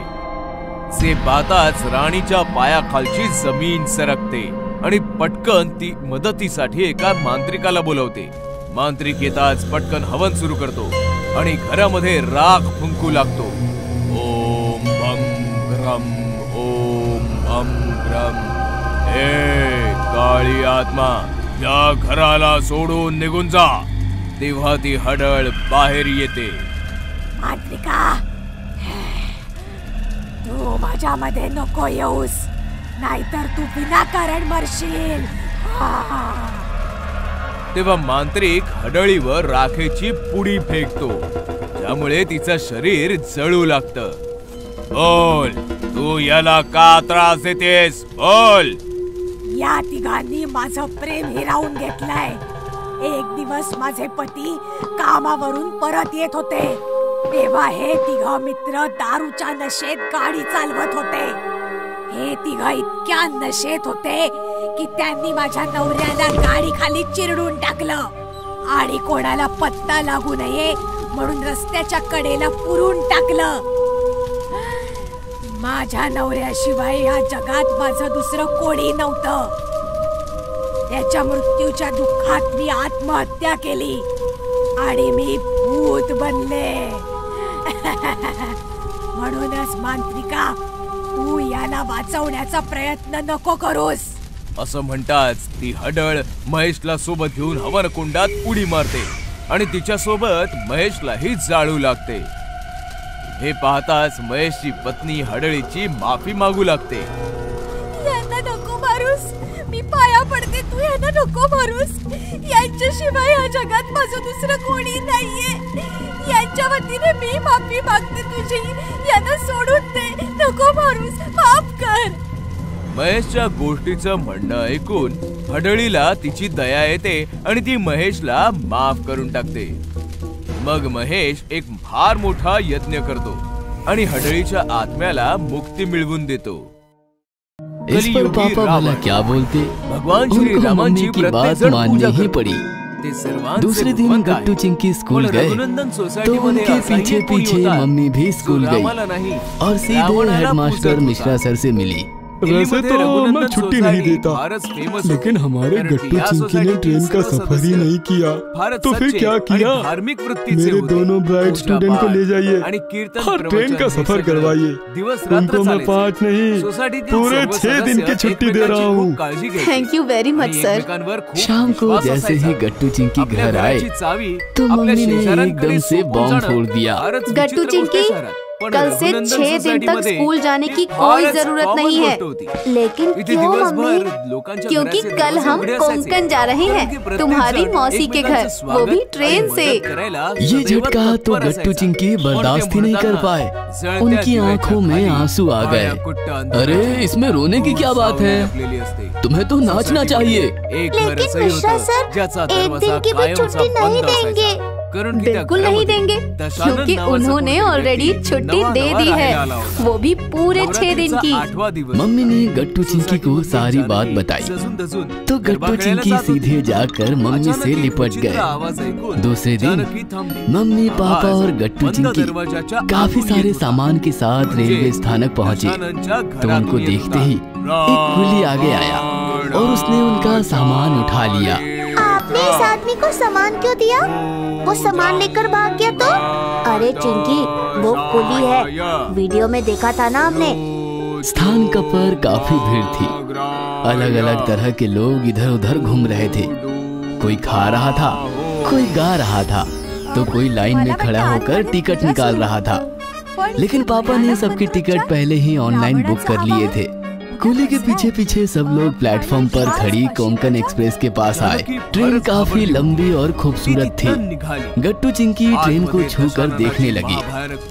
जे पाहताच राणीच्या पायाखालची जमीन सरकते आणि पटकन ती मदतीसाठी एका मांत्रिकाला बोलवते. मांत्रिक येताच पटकन हवन सुरू करतो आणि घरामध्ये राख फुंकू लागतो. ओम भं ग्रम, ओम भं ग्रम. हे काळी आत्मा, या घराला सोडून निघून जा. तेव्हा ती हडळ बाहेर येते.
मांत्रिका, तू माझ्यामध्ये नको येऊस, नाहीतर तू विनाकारण मरशील.
तेव्हा मांत्रिक हडळीवर राखेची पुडी फेकतो, त्यामुळे तिचं शरीर जळू लागतं. बोल, तू याला का त्रास देतेस? बोल.
या तिघांनी माझं प्रेम हिरावून घेतलंय. एक दिवस माझे पती कामावरून परत येत होते तेव्हा हे 3 मित्र दारूच्या नशेत गाडी चालवत होते. हे 3 इतक्या नशेत होते की त्यांनी माझ्या नवऱ्याला गाडी खाली चिरडून टाकलं आणि कोणाला पत्ता लागू नये म्हणून रस्त्याच्या कडेला पुरून टाकलं. माझ्या नवऱ्याशिवाय या जगात माझं दुसरं कोणी नव्हतं. त्याच्या मृत्यूच्या दुःखात मी आत्महत्या केली आणि मी भूत बनले. म्हणूनच मांत्रिका, तू तू याला वाचवण्याचा प्रयत्न नको करूस.
असं म्हणताच ती हडळ महेशला सोबत घेऊन हवनकुंडात उडी मारते आणि तिच्या सोबत महेशलाही जाळू लागते. हे पाहताच महेशची पत्नी हडळीची माफी मागू लागते.
यांना नको मारूस, मी पाया पडते, तू यांना नको मारूस. यांच्याशिवाय या जगात माझं दुसरं कोणी नाहीये. यांच्या वतीने मी माफी मागते तुझी. यांना सोडून दे, नको मारूस, माफ कर.
महेशच्या गोष्टीचं म्हणणं ऐकून हडळीला तिची दया येते आणि ती महेशला माफ करून टाकते. मग महेश एक फार मोठा यज्ञ करतो आणि हडळीच्या आत्म्याला मुक्ती मिळवून देतो.
इस पर पापा भला क्या बोलते,
भगवान श्री
उनको
रामांची
मम्मी की बात माननी ही पड़ी. दूसरे दिन गट्टू चिंकी स्कूल गए तो उनके पीछे पीछे मम्मी भी स्कूल गई और सीधे हेडमास्टर मिश्रा सर से मिली.
वैसे तो मैं छुट्टी नहीं देता, लेकिन हमारे गट्टू चिंकी ने ट्रेन का सफर ही नहीं किया, तो फिर क्या किया? मेरे दोनों ब्राइट स्टूडेंट को ले जाइए और ट्रेन का सफर करवाइए. उनको मैं 5 नहीं पूरे 6 दिन की छुट्टी दे रहा हूँ.
Thank you very much sir.
शाम को जैसे ही गट्टू चिंकी घर आए तो मम्मी ने एकदम से बॉम्ब फोड़ दिया.
गट्टू चिंकी, कल से 6 दिन तक स्कूल जाने की कोई जरूरत नहीं है. लेकिन क्यों मम्मी? क्योंकि कल हम कोंकण जा रहे हैं, तुम्हारी मौसी के घर, वो भी ट्रेन से.
ये झटका तो गट्टू चिंकी बर्दाश्त ही नहीं कर पाए. उनकी आंखों में आंसू आ गए. अरे इसमें रोने की क्या बात है, तुम्हें तो नाचना चाहिए.
लेकिन मिश्रा सर एक दिन की भी छुट्टी नहीं देंगे.
बिल्कुल नहीं देंगे, क्योंकि उन्होंने ऑलरेडी छुट्टी दे दी है, वो भी पूरे 6 दिन की.
मम्मी ने गट्टू चिंकी को सारी बात बताई तो गट्टू चिंकी सीधे जाकर मम्मी से लिपट गए. दूसरे दिन मम्मी, पापा और गट्टू चिंकी काफी सारे सामान के साथ रेलवे स्थानक पहुँचे तो उनको देखते ही एक कुली आगे आया और उसने उनका सामान उठा लिया.
आपने इस आदमी को सामान क्यों दिया? वो सामान लेकर भाग गया तो? अरे चिंकी, वो कुली है, वीडियो में देखा था ना आपने.
स्थान पर काफी भीड़ थी. अलग अलग तरह के लोग इधर उधर घूम रहे थे. कोई खा रहा था, कोई गा रहा था, तो कोई लाइन में खड़ा होकर टिकट निकाल रहा था. लेकिन पापा ने सबकी टिकट पहले ही ऑनलाइन बुक कर लिए थे. कुली के पीछे पीछे सब लोग प्लेटफॉर्म पर खड़ी कोंकण एक्सप्रेस के पास आए. ट्रेन काफी लंबी और खूबसूरत थी. गट्टू चिंकी ट्रेन को छूकर देखने लगी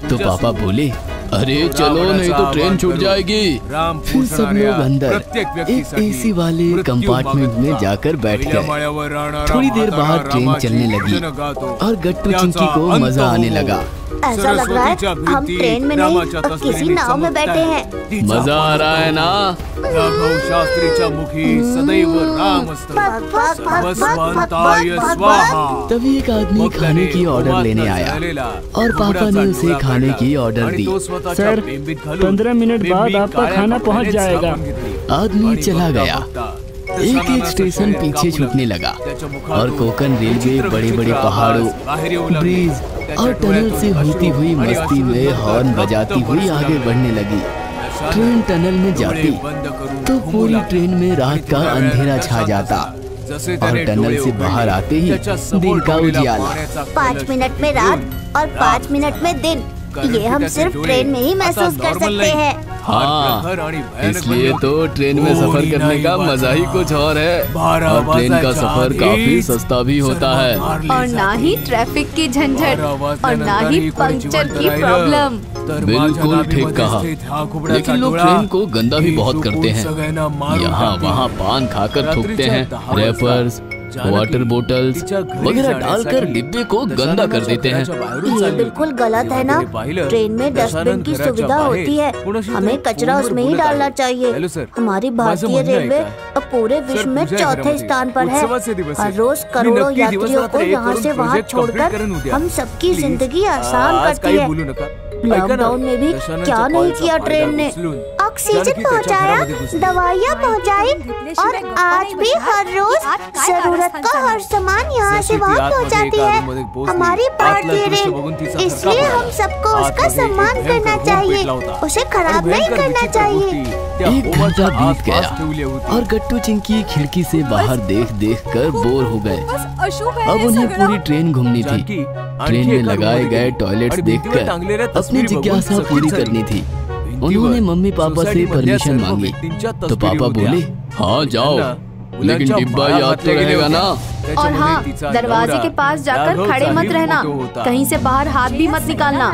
तो पापा बोले, अरे चलो नहीं तो ट्रेन छूट जाएगी. फिर सब लोग अंदर एक एसी वाले कंपार्टमेंट में जाकर बैठ गए. थोड़ी देर बाद ट्रेन चलने लगी और गट्टू चिंकी को मजा आने लगा.
ऐसा लग रहा है हम ट्रेन में नहीं किसी नाव में बैठे हैं.
मजा आ रहा है ना?
राघव शास्त्रीच्या मुखी सदैव
तभी एक आदमी खाने की ऑर्डर लेने आया और पापा ने उसे खाने की ऑर्डर दी.
सर 15 मिनट बाद आपका खाना पहुंच जाएगा.
आदमी चला गया. एक एक स्टेशन पीछे छूटने लगा और कोंकण रेलवे बड़े बड़े पहाड़ों, ब्रिज और टनल से होती हुई मस्ती में हॉर्न बजाती हुई आगे बढ़ने लगी. ट्रेन टनल में जाती तो पूरी ट्रेन में रात का अंधेरा छा जाता और टनल से बाहर आते ही दिन का उजियाला.
5 मिनट में रात और 5 मिनट में दिन, ये हम सिर्फ ट्रेन में ही महसूस कर सकते हैं.
हाँ, इसलिए तो ट्रेन में सफर करने का मजा ही कुछ और है. और ट्रेन का सफर काफी सस्ता भी होता है
और ना ही ट्रैफिक की झंझट और ना ही पंक्चर की प्रॉब्लम.
बिल्कुल ठीक कहा. लेकिन लोग ट्रेन को गंदा भी बहुत करते हैं. यहाँ वहाँ पान खाकर थूकते हैं, रैपर्स, वाटर बोतल्स वगैरह डालकर डिब्बे को गंदा कर देते हैं.
ये बिल्कुल गलत है ना. ट्रेन में डस्टबिन की सुविधा होती है, हमें कचरा उसमें ही डालना चाहिए. हमारी भारतीय रेलवे अब पूरे विश्व में 4थे स्थान पर है. हर रोज करोड़ों यात्रियों को यहाँ से वहाँ छोड़कर हम सबकी जिंदगी आसान करती है. लॉकडाउन में भी क्या नहीं किया ट्रेन ने. ऑक्सीजन पहुँचाया, दवाइयाँ पहुँचाई और आज भी हर रोज जरूरत औरत का हर सामान यहाँ से वहाँ हो जाती है। हमारी पार्टी है, इसलिए हम सबको उसका सम्मान करना चाहिए, उसे खराब नहीं करना चाहिए।
एक घंटा बीत गया और गट्टू चिंकी खिड़की से बाहर देख देख कर बोर हो गए। अब उन्हें पूरी ट्रेन घूमनी थी। ट्रेन में लगाए गए टॉयलेट्स देखकर अपनी जिज्ञासा पूरी करनी थी। उन्होंने मम्मी पापा से परमिशन मांगी तो पापा बोले, हाँ जाओ, लेकिन डिब्बा याद तो रहेगा ना।
और हाँ, दरवाजे के पास जाकर खड़े मत रहना, कहीं से बाहर हाथ भी मत निकालना।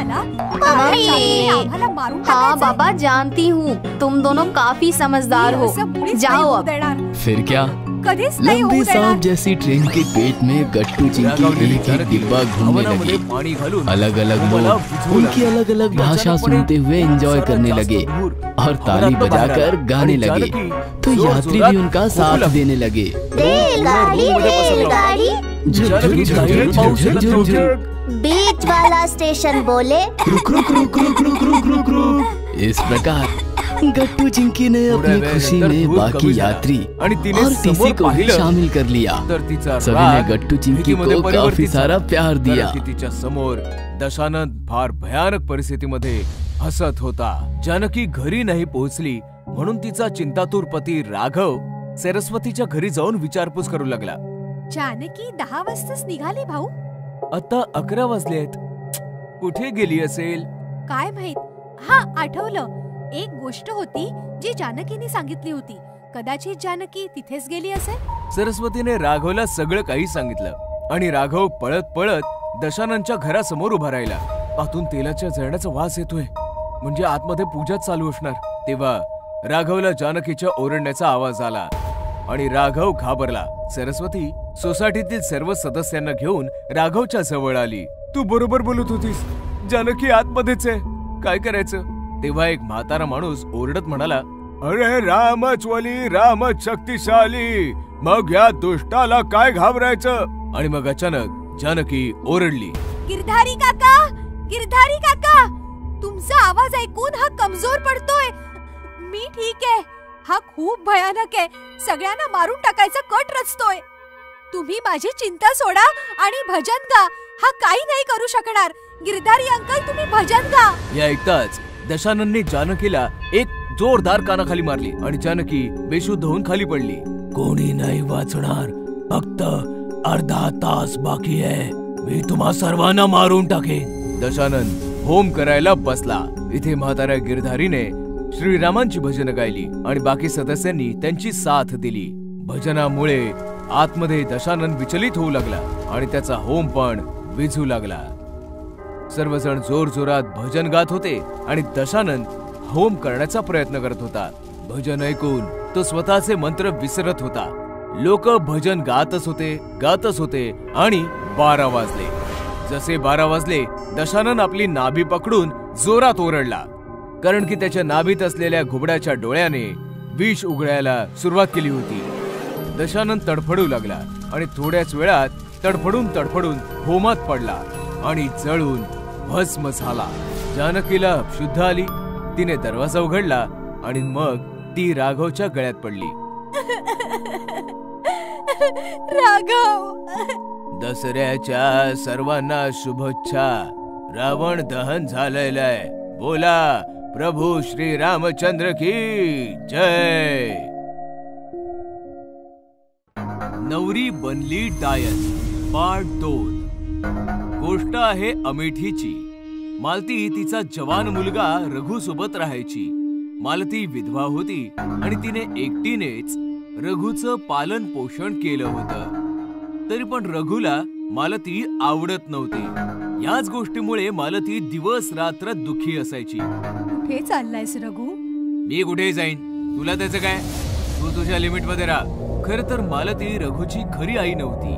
हाँ बाबा, जानती हूँ तुम दोनों काफी समझदार हो, जाओ अब।
फिर क्या, लंबी सांप जैसी ट्रेन के पेट में गट्टू चिंकी एक एक डिब्बा घूमने लगे। अलग अलग लोग उनकी अलग अलग भाषा सुनते हुए एंजॉय करने लगे और ताली बजाकर गाने लगे, तो यात्री भी उनका साथ देने लगे।
बीच वाला स्टेशन बोले
रुक रुक रुक रुक रुक रुक रुक रुक। इस प्रकार गट्टू चिंकी ने अपनी खुशी में बाकी यात्री और टीसी को भी शामिल कर लिया। सभी ने गट्टू चिंकी को काफी सारा प्यार दिया।
तिच्या समोर दशानन फार भयानक परिस्थितीमध्ये हसत होता। जानकी घरी नाही पोहोचली म्हणून तिचा चिंतातूर पती राघव सरस्वतीच्या घरी जाऊन विचारपूस करू लागला।
जानकी 10 वाजताच निघाली भाऊ?
आता 11 वाजलेत, कुठे गेली असेल?
काय माहित। हा, आठवलं, एक गोष्ट होती जी जानकीने सांगितली होती, कदाचित जानकी तिथेच गेली असेल।
सरस्वतीने राघवला सगळं काही सांगितलं आणि राघव पळत पळत दशाननच्या घरासमोर उभा राहिला। आतून तेलाच्या जळण्याचा वास येतोय, म्हणजे आतमध्ये पूजा चालू असणार। तेव्हा राघवला जानकीच्या ओरडण्याचा आवाज आला आणि राघव घाबरला। सरस्वती सोसायटीतील सर्व सदस्यांना घेऊन राघवच्या जवळ आली। तू बरोबर बोलत होतीस, जानकी आतमध्येच आहे, काय करायचं? तेव्हा एक म्हातारा माणूस ओरडत म्हणाला, अरे रामच वली, रामच शक्तिशाली, मग या दुष्टाला काय घाबरायचं? आणि मग अचानक जानकी ओरडली,
गिरधारी काका, गिरधारी काका, तुमचा आवाज ऐकून हा कमजोर पडतोय। मी ठीक आहे, हा खूप भयानक आहे, सगळ्यांना मारून टाकायचा कट रचतोय। तुम्ही माझी चिंता सोडा आणि भजन गा, हा काही नाही करू शकणार। गिरधारी अंकल, तुम्ही भजन गा।
या ऐकताच दशाननने जानकीला एक जोरदार कानाखाली मारली आणि जानकी बेशुद्ध होऊन खाली पडली। कोणी नाही वाचणार, फक्त अर्धा तास बाकी आहे, मी तुम्हा सर्वांना मारून टाकेन। दशानन होम करायला बसला। इथे म्हाताऱ्या गिरधारीने श्रीरामांची भजनं गायली आणि बाकी सदस्यांनी त्यांची साथ दिली। भजनामुळे आतमध्ये दशानन विचलित होऊ लागला आणि त्याचा होम पण विझू लागला। सर्वजण जोर जोरात भजन गात होते आणि दशानन होम करण्याचा प्रयत्न करत होता। भजन ऐकून तो स्वतःचे मंत्र विसरत होता। लोक भजन गातच होते आणि 12 वाजले। जसे 12 वाजले, दशानन आपली नाभी पकडून जोरात ओरडला, कारण की त्याच्या नाभीत असलेल्या घुबडाच्या डोळ्याने विष उघडायला सुरुवात केली होती। दशानन तडफडू लागला आणि थोड्याच वेळात तडफडून होमात पडला आणि जळून भस्म झाला। जानकीला शुद्ध आली, तिने दरवाजा उघडला आणि मग ती राघवच्या गळ्यात पडली।
राघव,
दसऱ्याच्या सर्वांना शुभेच्छा। रावण दहन झालेलं आहे, बोला प्रभू श्री रामचंद्र की जय। नवरी बनली डायन पार्ट 2। गोष्ट आहे अमेठीची। मालती तिचा जवान मुलगा रघु सोबत राहायची। मालती विधवा होती आणि तिने एकटीनेच रघुचं पालन पोषण केलं होतं। तरी पण रघुला मालती आवडत नव्हती। याच गोष्टीमुळे मालती दिवस रात्र दुःखी असायची।
कुठे चाललायस रघु?
मी कुठे जाईन, तुला त्याचं काय? तू तुझ्या लिमिट मध्ये राहा। खरं तर मालती रघुची खरी आई नव्हती,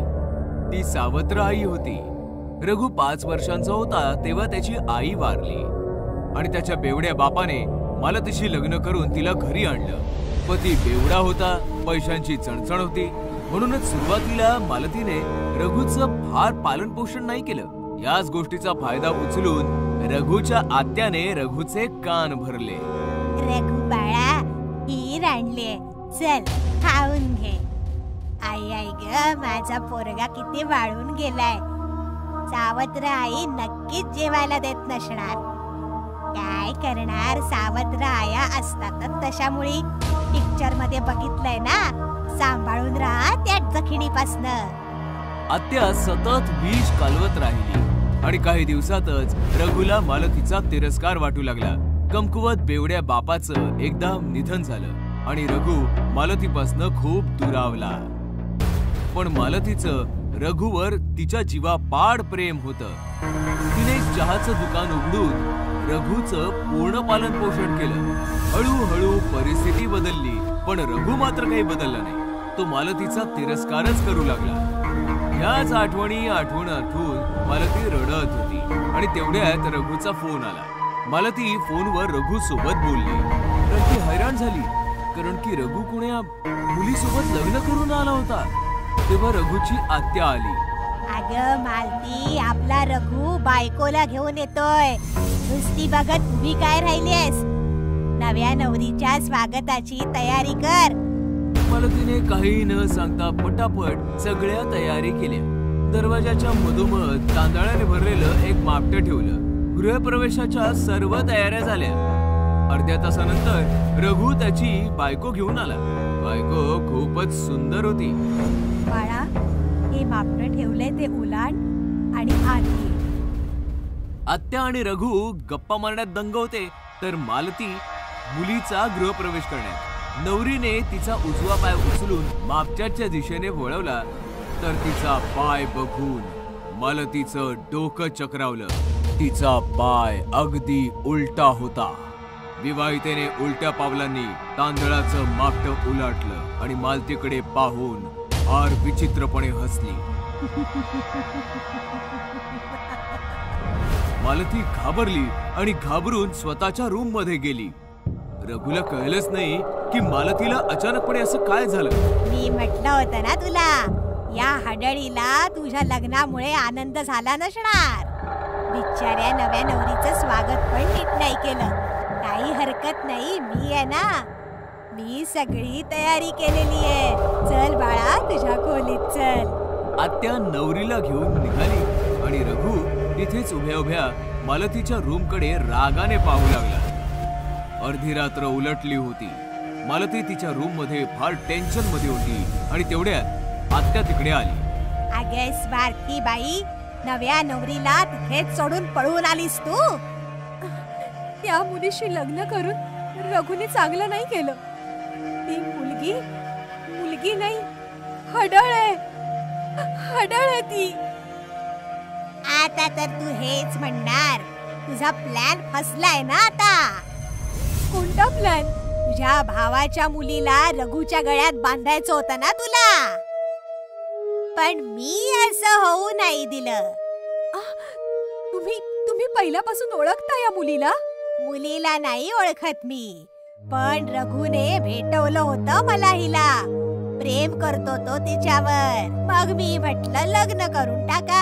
ती सावत्र आई होती। रघु 5 वर्षांचा होता तेव्हा त्याची आई वारली आणि त्याच्या बेवड्या बापाने मालतीशी लग्न करून तिला घरी आणलं। पती बेवडा होता, पैशांची चणचण होती, म्हणूनच सुरुवातीला मालतीने रघुचं फार पालन पोषण नाही केलं। याच गोष्टीचा फायदा उचलून रघुच्या आत्याने रघुचे कान भरले।
रघु बाळा, खीर आणले, चल खाऊन घे। आई आई ग, माझा पोरगा किती वाळून गेलाय. सावत्र आई नक्कीच जेवायला देत नसणार. काय करणार, सावत्र आया असतातच तशामुळे. पिक्चर मध्ये बघितलंय ना, सांभाळून राहा त्या जखिणीपासनं.
आत्या सतत विष कालवत राहिली आणि काही दिवसातच रघुला मालतीचा तिरस्कार वाटू लागला. कमकुवत बेवड्या बापाचं एकदम निधन झालं आणि रघु मालतीपासनं खूप दुरावला. पण मालतीचं रघुवर तिच्या जीवापाड प्रेम होतं. तिने चहाचं दुकान उघडून रघुचं पूर्ण पालन पोषण केलं. हळूहळू परिस्थिती बदलली, पण रघु मात्र काही बदलला नाही. तो मालतीचा तिरस्कारच करू लागला. याच आठवणी आठवून मालती रडत होती आणि तेवढ्यात रघुचा फोन आला. मालती फोनवर रघु सोबत बोलली, पण ती हैराण झाली, कारण की रघु कोण्या मुलीसोबत लग्न करून आला होता. तेव्हा रघुची आत्या आली.
अगं मालती, आपला रघु बायकोला घेऊन येतोय. नुसती बघत उभी काय राहिलीस? नव्या नवरीच्या स्वागताची तयारी कर.
मालतीने काही न सांगता पटापट सगळ्या तयारी केल्या. दरवाजाच्या मधोमध तांदळाने भरलेलं एक मापटं ठेवलं. गृहप्रवेशाच्या सर्व तयाऱ्या झाल्या. अर्ध्या तासानंतर रघु त्याची बायको घेऊन आला. बायको खूपच सुंदर होती.
बाळा, हे मापटं ठेवलंय ते उलाट आणि आधी.
आत्या आणि रघु गप्पा मारण्यात दंग होते, तर मालती मुलीचा गृहप्रवेश करण्यात. नवरीने तिचा उजवा पाय उचलून मापट्याच्या दिशेने वळवला, तर तिचा पाय बघून मालतीचं डोकं चक्रावलं. तिचा पाय अगदी उलटा होता. विवाहितेने उलट्या पावलांनी तांदळाचं मापटं उलटलं आणि मालतीकडे पाहून फार विचित्रपणे हसली. मालती घाबरली आणि घाबरून स्वतःच्या रूम मध्ये गेली. रघुला कळलंच नाही की मालतीला अचानकपणे असं काय झालं.
मी म्हटलं होतं ना तुला, या हडळीला तुझ्या लग्नामुळे आनंद झाला नसणार. बिचाऱ्या नव्या नवरीचं स्वागत पण नीट नाही केलं. काही हरकत नाही, मी आहे ना, मी सगळी तयारी केलेली आहे. चल बाळा, तुझ्या खोलीत चल.
आत्या नवरीला घेऊन निघाली आणि रघु तिथेच उभ्या उभ्या मालतीच्या रूमकडे रागाने पाहू लागला. अर्धी रात्र उलटली होती. मालती तिच्या रूम मध्ये फार टेन्शन मध्ये होती आणि तेवढ्यात आत्या तिकडे आली.
अगे स्वार्थी बाई, नव्या नवरीला तिथेच सोडून पळून आलीस तू?
त्या मुलीशी लग्न करून रघुने चांगलं नाही केलं. ती मुलगी नाही, हडळ आहे. हडळ आहे ती.
आता तर तू हेच म्हणणार, तुझा प्लॅन फसलाय ना आता.
कोणता प्लॅन?
तुझ्या भावाच्या मुलीला रघुच्या गळ्यात बांधायचं होतं ना तुला, पण मी असं होऊ नाही दिलं.
तुम्ही पहिल्यापासून ओळखता या मुलीला?
मुलीला नाही ओळखत मी, पण रघुने भेटवलं होतं मला हिला. प्रेम करतो तो तिच्यावर. मग मी म्हटलं लग्न करून टाका.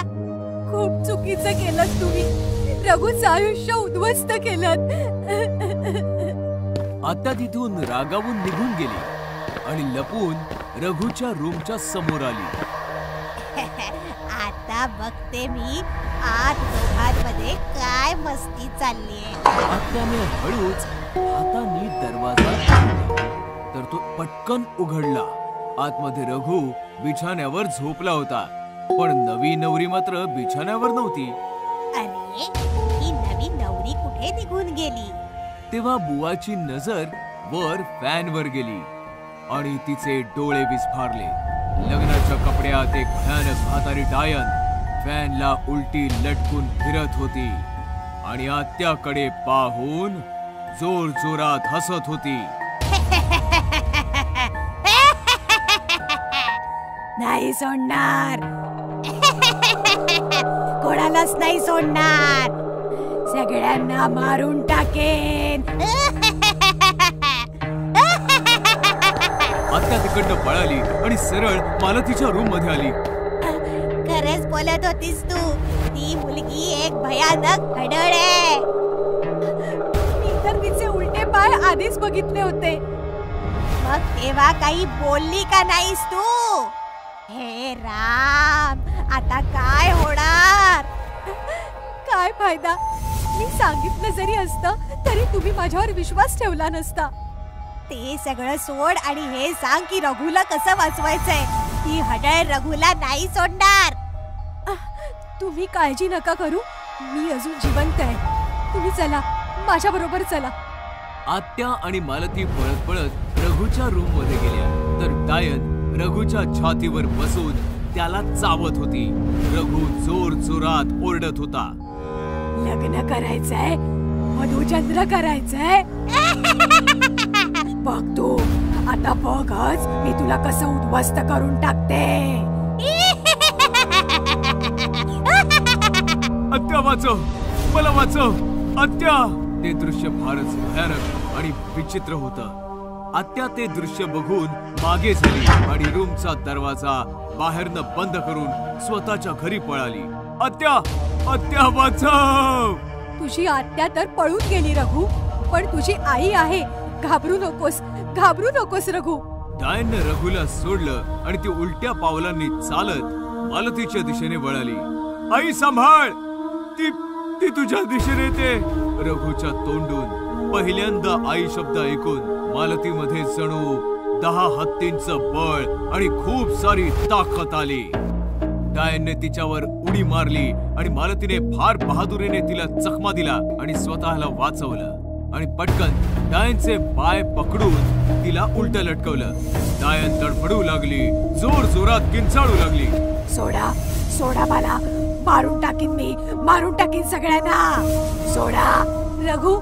खूप चुकीचं केलं तुम्ही. रघुचं आयुष्य उद्ध्वस्त केलं.
आत्या तिथून रागावून निघून गेली आणि लपून रघुच्या रूमच्या समोर आली.
आता बघते मी आत दोघांमध्ये काय मस्ती चाललीये.
आत्याने हळूच हाताने दरवाजा तर तो पटकन उघडला. आतमध्ये रघु बिछाण्यावर झोपला होता, पण नवी नवरी मात्र बिछाण्यावर नव्हती.
अरे, ही नवी नवरी कुठे निघून गेली?
तेव्हा बुवाची नजर वर फॅनवर गेली आणि तिचे डोळे विस्फारले. लग्नाच्या कपड्यात एक भयानक म्हातारी डायन फॅनला उलटी लटकून फिरत होती आणि आत्याकडे पाहून जोर जोरात हसत होती.
नाही सोडणार, कोणालाच नाही सोडणार. सगळ्यांना मारून टाकेन.
आत्या तिकडनं पळाली आणि सरळ मालतीच्या रूम मध्ये आली.
खरंच बोलत होतीस तू, ती मुलगी एक भयानक हडळ आहे.
मी तर तिचे उलटे पाय आधीच बघितले होते.
मग तेव्हा काही बोलली का नाहीस तू?
हे राम, आता काय होणार? काय फायदा? मी सांगितलं जरी असतं तरी तुम्ही माझ्यावर विश्वास ठेवला नसता. ते सगळं सोड आणि हे सांग की रघुला कसं वाचवायचंय. ही हडळ रघुला नाही सोडणार. तुम्ही काळजी नका करू, मी अजून जिवंत आहे. तुम्ही चला, माझ्या बरोबर चला.
आत्या आणि मालती पळत पळत रघुच्या रूम मध्ये गेल्या तर डायन रघुच्या छातीवर बसून त्याला चावत होती. रघु जोर जोरात ओरडत होता,
लग्न करायचंय, मधुचंद्र करायचंय. बघ तू, आता बघच मी तुला कसं उद्ध्वस्त करून टाकते.
आत्या वाचव, मला वाचव आत्या. ते दृश्य फारच भयानक आणि विचित्र होतं. आत्या ते दृश्य बघून मागे झाली आणि रूमचा दरवाजा बाहेरनं बंद करून स्वतःच्या घरी पळाली. आत्या, आत्या वाचव.
तुझी आत्या तर पळून गेली रघु, पण तुझी आई आहे. घाबरू नकोस, घाबरू नकोस रघु.
डायनने रघुला सोडलं आणि ती उलट्या पावलांनी चालत मालतीच्या दिशेने वळाली. आई सांभाळ, ती तुझ्या दिशेने येते. रघुच्या तोंडून पहिल्यांदा आई शब्द ऐकून मालतीमध्ये जणू 10 हत्तींचं बळ आणि खूप सारी ताकद आली. डायनने तिच्यावर उडी मारली आणि मालतीने फार बहादुरीने तिला चकमा दिला आणि स्वतःला वाचवलं आणि पटकन डायनचे पाय पकडून तिला उलट लटकवलं. डायन तडफडू लागली, जोर जोरात किंचाळू लागली.
सोडा, सोडा मला, मारून टाकीन मी, मारून टाकीन सगळ्यांना. सोडा. रघु,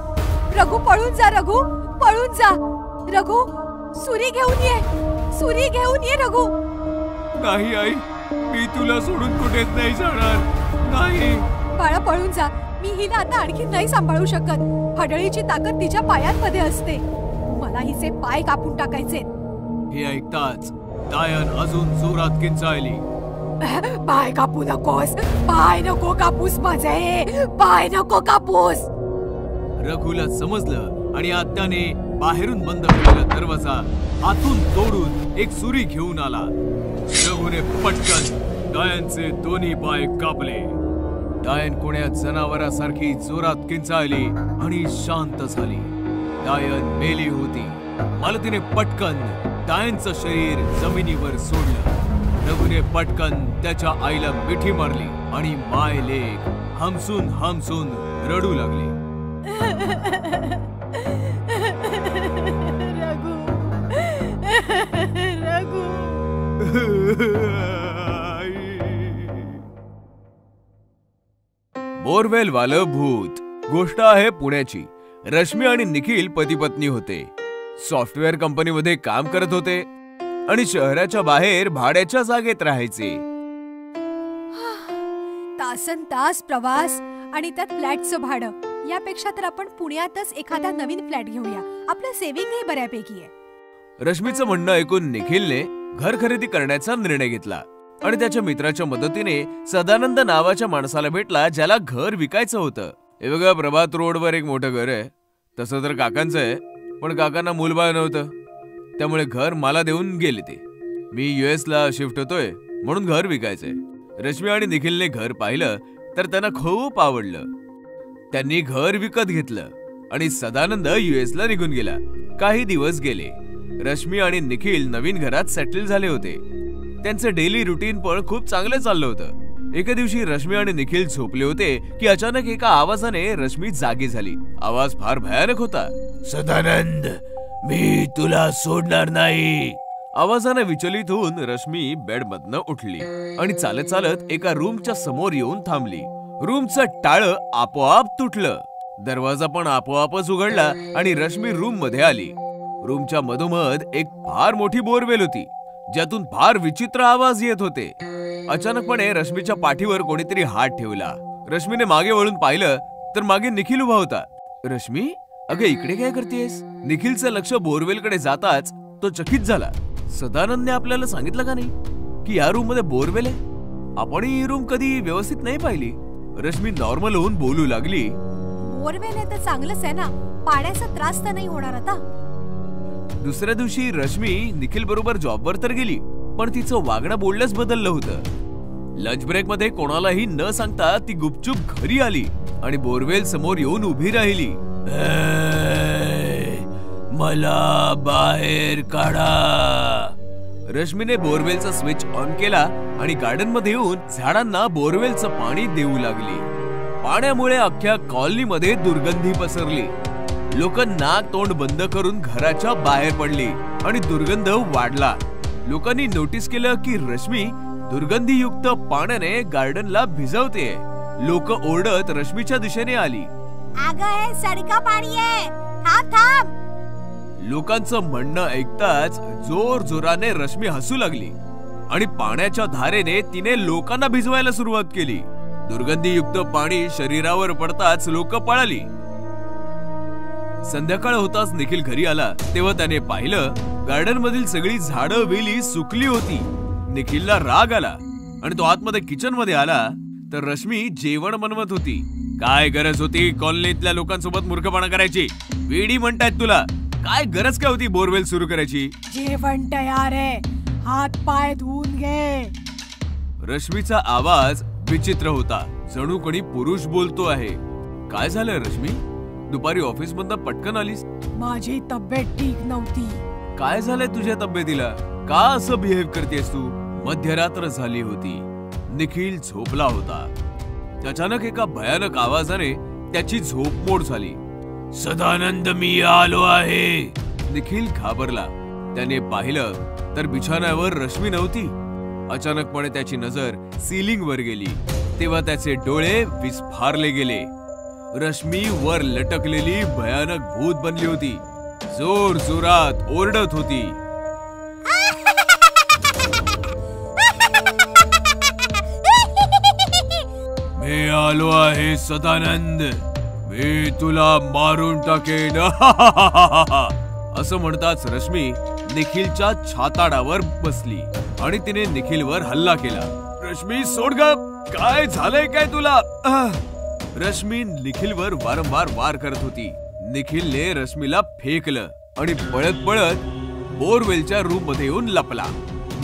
रघु पळून जा. रघु पळून जा. रघु सुरी घेऊन ये, सुरी घेऊन ये रघु.
नाही आई, मी तुला सोडून कुठेच नाही जाणार. नाही
बाळा, पळून जा. मी हिला आता आणखी नाही सांभाळू शकत. हडळीची ताकद तिच्या पायांमध्ये असते. मला हिचे पाय कापून टाकायचे.
हे ऐकताच डायन अजून जोरात किंचाळली.
पाय कापू नकोस, पाय नको कापूस माझे, पाय नको कापूस.
रघुला समजलं आणि आत्याने बाहेरून बंद केलेला दरवाजा आतून तोडून एक सुरी घेऊन आला. रघुने पटकन डायनचे दोन्ही पाय कापले. डायन कोण्या जनावरासारखी जोरात किंचाळली आणि शांत झाली. डायन मेली होती. मालतीने पटकन डायनचं शरीर जमिनीवर सोडलं. रघुने पटकन त्याच्या आईला मिठी मारली आणि माय लेक हमसून हमसून रडू लागले.
रघु, रघु.
बोरवेल वालं भूत. गोष्ट आहे पुण्याची. रश्मी आणि निखिल पती पत्नी होते. सॉफ्टवेअर कंपनीमध्ये काम करत होते आणि शहराच्या बाहेर भाड्याच्या जागेत राहायचे.
तासन तास प्रवास आणि त्यात फ्लॅटचं भाडं. यापेक्षा तर आपण पुण्यातच एखादा नवीन फ्लॅट घेऊया. आपलं सेव्हिंगही बऱ्यापैकी आहे.
रश्मीचं म्हणणं ऐकून निखिलने घर खरेदी करण्याचा निर्णय घेतला आणि त्याच्या मित्राच्या मदतीने सदानंद नावाच्या माणसाला भेटला ज्याला घर विकायचं होतं. हे बघा, प्रभात रोडवर एक मोठं घर आहे. तसं तर काकांचं आहे, पण काकांना मूलबाळ नव्हतं, त्यामुळे घर मला देऊन गेले ते. मी US ला शिफ्ट होतोय म्हणून घर विकायचंय. रश्मी आणि निखिलने घर पाहिलं तर त्यांना खूप आवडलं. त्यांनी घर विकत घेतलं आणि सदानंद US ला निघून गेला. काही दिवस गेले. रश्मी आणि निखिल नवीन घरात सेटल झाले होते. त्यांचं डेली रुटीन पण खूप चांगलं चाललं होतं. एके दिवशी रश्मी आणि निखिल झोपले होते की अचानक एका आवाजाने रश्मी जागी झाली. आवाज फार भयानक होता. सदानंद, मी तुला सोडणार नाही. आवाजाने विचलित होऊन रश्मी बेडमधनं उठली आणि चालत चालत एका रूमच्या समोर येऊन थांबली. रूमचं टाळं आपोआप तुटलं. दरवाजा पण आपोआपच उघडला आणि रश्मी रूम मध्ये आली. रूमच्या मधोमध एक फार मोठी बोरवेल होती ज्यातून फार विचित्र आवाज येत होते. अचानकपणे रश्मीच्या पाठीवर कोणीतरी हात ठेवला. रश्मीने मागे वळून पाहिलं तर मागे निखिल उभा होता. रश्मी, अगं इकडे काय करतेस? निखिलचं लक्ष बोरवेलकडे जाताच तो चकित झाला. सदानंदने आपल्याला सांगितलं का नाही की या रूम मध्ये बोरवेल आहे? आपण ही रूम कधी व्यवस्थित नाही पाहिली. रश्मी नॉर्मल होऊन बोलू लागली.
बोरवेल आहे तर चांगलंच आहे ना, पाण्याचा त्रास तर नाही होणार आता.
दुसऱ्या दिवशी रश्मी निखिल बरोबर जॉबवर तर गेली, पण तिचं वागणं बोलणंच बदललं होतं. लंच ब्रेक मध्ये कोणालाही न सांगता ती गुपचूप घरी आली आणि बोरवेल समोर येऊन उभी राहिली. मला बाहेर काढा. रश्मीने बोरवेलचा स्विच ऑन केला आणि गार्डन मध्ये येऊन झाडांना बोरवेलचं पाणी देऊ लागली. पाण्यामुळे अख्ख्या कॉलनीमध्ये दुर्गंधी पसरली. लोक नाक तोंड बंद करून घराच्या बाहेर पडली आणि दुर्गंध वाढला. लोकांनी नोटीस केलं की रश्मी दुर्गंधीयुक्त पाण्याने गार्डनला भिजवते. लोक ओरडत रश्मीच्या दिशेने आली.
अगं हे सडका पाणी आहे, थांब थांब.
लोकांचं म्हणणं ऐकताच जोर जोराने रश्मी हसू लागली आणि पाण्याच्या धारेने तिने लोकांना भिजवायला सुरुवात केली. दुर्गंधीयुक्त पाणी शरीरावर पडताच लोक पळाली. संध्याकाळ होताच निखिल घरी आला तेव्हा त्याने पाहिलं गार्डन मधील सगळी झाडं वेली सुकली होती. निखिलला राग आला आणि तो आतमध्ये किचन मध्ये आला तर रश्मी जेवण बनवत होती. काय गरज होती कॉलनीतल्या लोकांसोबत मूर्खपणा करायची? वेडी म्हणतायत तुला. काय गरज काय होती बोरवेल सुरू करायची?
जेवण तयार आहे, हात पाय धुवून घे.
रश्मीचा आवाज विचित्र होता, जणू कोणी पुरुष बोलतो आहे. काय झालं रश्मी? दुपारी ऑफिस मधनं पटकन आलीस?
माझी तब्येत ठीक नव्हती.
काय झालंय तुझ्या तब्येतीला? का असं बिहेव करतेस तू? मध्यरात्र झाली होती. निखिल झोपला होता. अचानक एका भयानक आवाजाने त्याची झोप मोड झाली. सदानंद मी आलो आहे. निखिल घाबरला. त्याने पाहिलं तर बिछाण्यावर रश्मी नव्हती. अचानकपणे त्याची नजर सीलिंग वर गेली तेव्हा त्याचे डोळे विस्फारले गेले. रश्मी वर लटकलेली भयानक भूत बनली होती. जोर जोरात ओरडत होती. मी आलो आहे सदानंद, मी तुला मारून टाकेन. असं म्हणताच रश्मी निखिलच्या छाताडावर बसली आणि तिने निखिलवर हल्ला केला. रश्मी सोड ग, काय झालंय काय तुला? रश्मी निखिलवर वारंवार वार करत होती. निखिलने रश्मीला फेकलं आणि पळत पळत बोरवेलच्या रूम मध्ये येऊन लपला.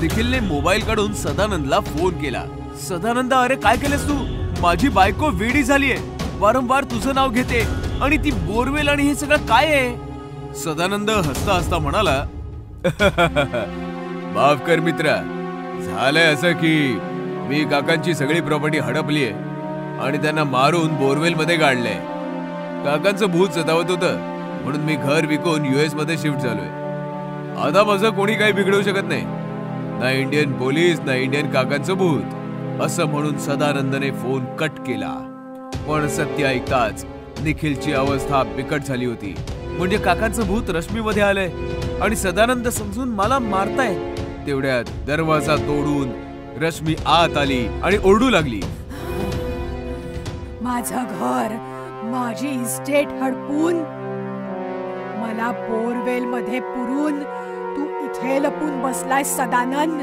निखिलने मोबाईल काढून सदानंदला फोन केला. सदानंद, अरे काय केलंस तू? माझी बायको वेडी झालीये, वारंवार तुझं नाव घेते आणि ती बोरवेल आणि हे सगळं काय आहे? सदानंद हसता हसता म्हणाला, माफ कर मित्रा, झालंय असं की मी काकांची सगळी प्रॉपर्टी हडपलीये आणि त्यांना मारून बोरवेल मध्ये काढलंय. काकांचं भूत सतावत होतं म्हणून मी घर विकून US मध्ये शिफ्ट झालोय. आता माझं कोणी काही बिघडवू शकत नाही, ना इंडियन पोलीस ना इंडियन काकांचं भूत. असं म्हणून सदानंदने फोन कट केला. पण सत्य ऐकताच निखिलची अवस्था बिकट झाली होती. म्हणजे काकांचं भूत रश्मी मध्ये आलंय आणि सदानंद समजून मला मारताय. तेवढ्यात दरवाजा तोडून रश्मी आत आली आणि ओरडू लागली,
माझं घर, माझी इस्टेट हडपून, मला बोरवेल मध्ये पुरून तू इथे लपून बसलाय सदानंद.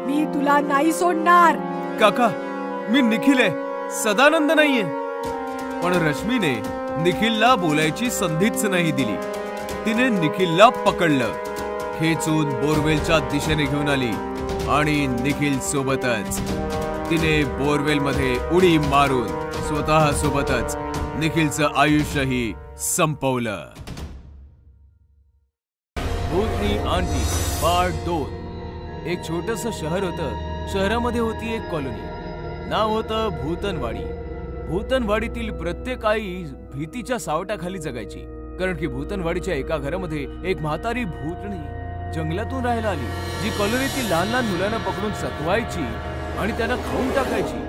मी तुला नाही सोडणार.
काका, मी निखिल आहे, सदानंद नाहीये. पण रश्मीने निखिलला बोलायची संधीच नाही दिली. तिने निखिलला पकडलं, खेचून बोरवेलच्या दिशेने घेऊन आली आणि निखिल सोबतच तिने बोरवेल मध्ये उडी मारून स्वतः सोबतच निखिलचं आयुष्यही संपवलं. भूतनी आंटी पार्ट 2. एक छोटस शहर होतं. शहरामध्ये होती एक कॉलनी. नाव होतं भूतनवाडी. भूतनवाडीतील प्रत्येक आई भीतीच्या सावटाखाली जगायची, कारण की भूतनवाडीच्या एका घरामध्ये एक म्हातारी भूतणी जंगलातून राहायला आली, जी कॉलनीतील लहान लहान मुलांना पकडून सतवायची आणि त्यांना खाऊन टाकायची.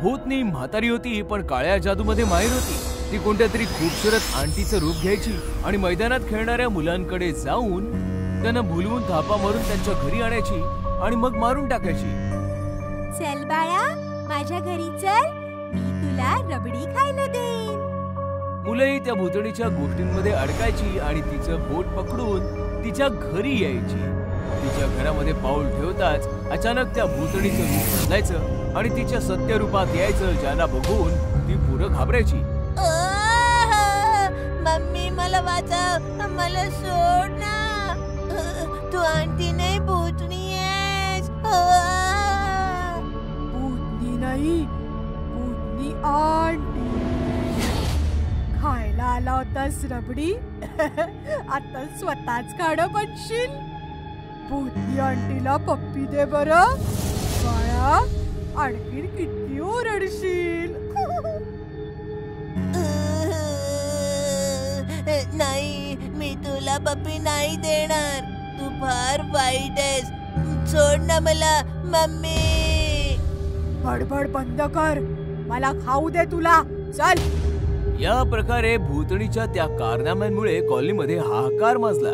भूतनी म्हातारी होती पण काळ्या जादूमध्ये माहिर होती. ती कोणत्या तरी खूबसूरत आंटीचं रूप घ्यायची आणि मैदानात खेळणाऱ्या मुलांकडे जाऊन त्यांना भुलवून थापा मारून त्यांच्या घरी आणायची आणि मग मारून टाकायची.
चल बाळा, माझ्या घरी चल, मी तुला रबडी खायला देईन.
मुलंही त्या भूतणीच्या गोष्टींमध्ये अडकायची आणि तिचं बोट पकडून तिच्या घरी यायची. तिच्या घरामध्ये पाऊल ठेवताच अचानक त्या भूतणीचं रूप बदलायचं आणि तिच्या सत्य रूपात यायचं, ज्यांना बघून ती पुरं घाबरायची.
मम्मी मला वाचव, मला सोड ना. तू आंटी नाही भूतणी आहेस.
भूतनी नाही, भूतनी आंटी. खायला आला होतास रबडी, आता स्वतःच खाणं बनशील. भूतनी आंटीला पप्पी दे बरं. बाळा, आणखीन किती ओरडशील?
नाही, मी तुला पप्पी नाही देणार. तू फार वाईट आहेस. सोड ना मला मम्मी.
बडबड बंद कर, मला खाऊ दे तुला. चल.
या प्रकारे भूतणीच्या त्या कारनाम्यांमुळे कॉलनीमध्ये हाहाकार माजला.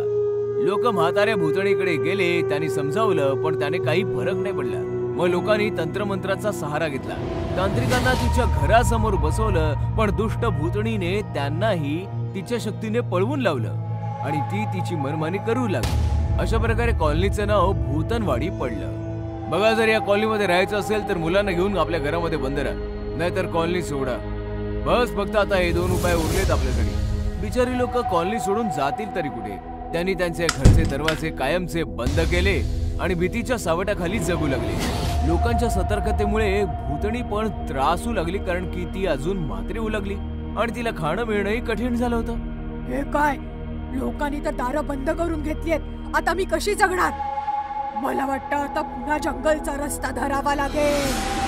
लोक म्हाताऱ्या भूतणीकडे गेले. त्यांनी समजावलं, पण त्याने काही फरक नाही पडला. मग लोकांनी तंत्रमंत्राचा सहारा घेतला. तांत्रिकांना तिच्या घरासमोर बसवलं, पण दुष्ट भूतणीने त्यांनाही तिच्या शक्तीने पळवून लावलं आणि ती तिची मनमानी करू लागली. अशा प्रकारे कॉलनीचं नाव भूतनवाडी पडलं. बघा, जर या कॉलनीमध्ये राहायचं असेल तर मुलांना घेऊन आपल्या घरामध्ये बंद राहा, नाहीतर कॉलनी सोडा. बस फक्त आता हे 2 उपाय उरलेत आपल्यासाठी. बिचारी लोक कॉलनी सोडून जातील तरी कुठे? त्यांनी त्यांचे घरचे दरवाजे कायमचे बंद केले आणि भीतीच्या सावटाखाली जगू लागले. लोकांच्या सतर्कतेमुळे भूतणी पण त्रासू लागली, कारण की ती अजून म्हातारी होऊ लागली आणि तिला खाणं मिळणंही कठीण झालं होतं.
हे काय, लोकांनी तर दारं बंद करून घेतलीत. आता मी कशी जगणार? मला वाटतं आता पुन्हा जंगलचा रस्ता धरावा लागेल.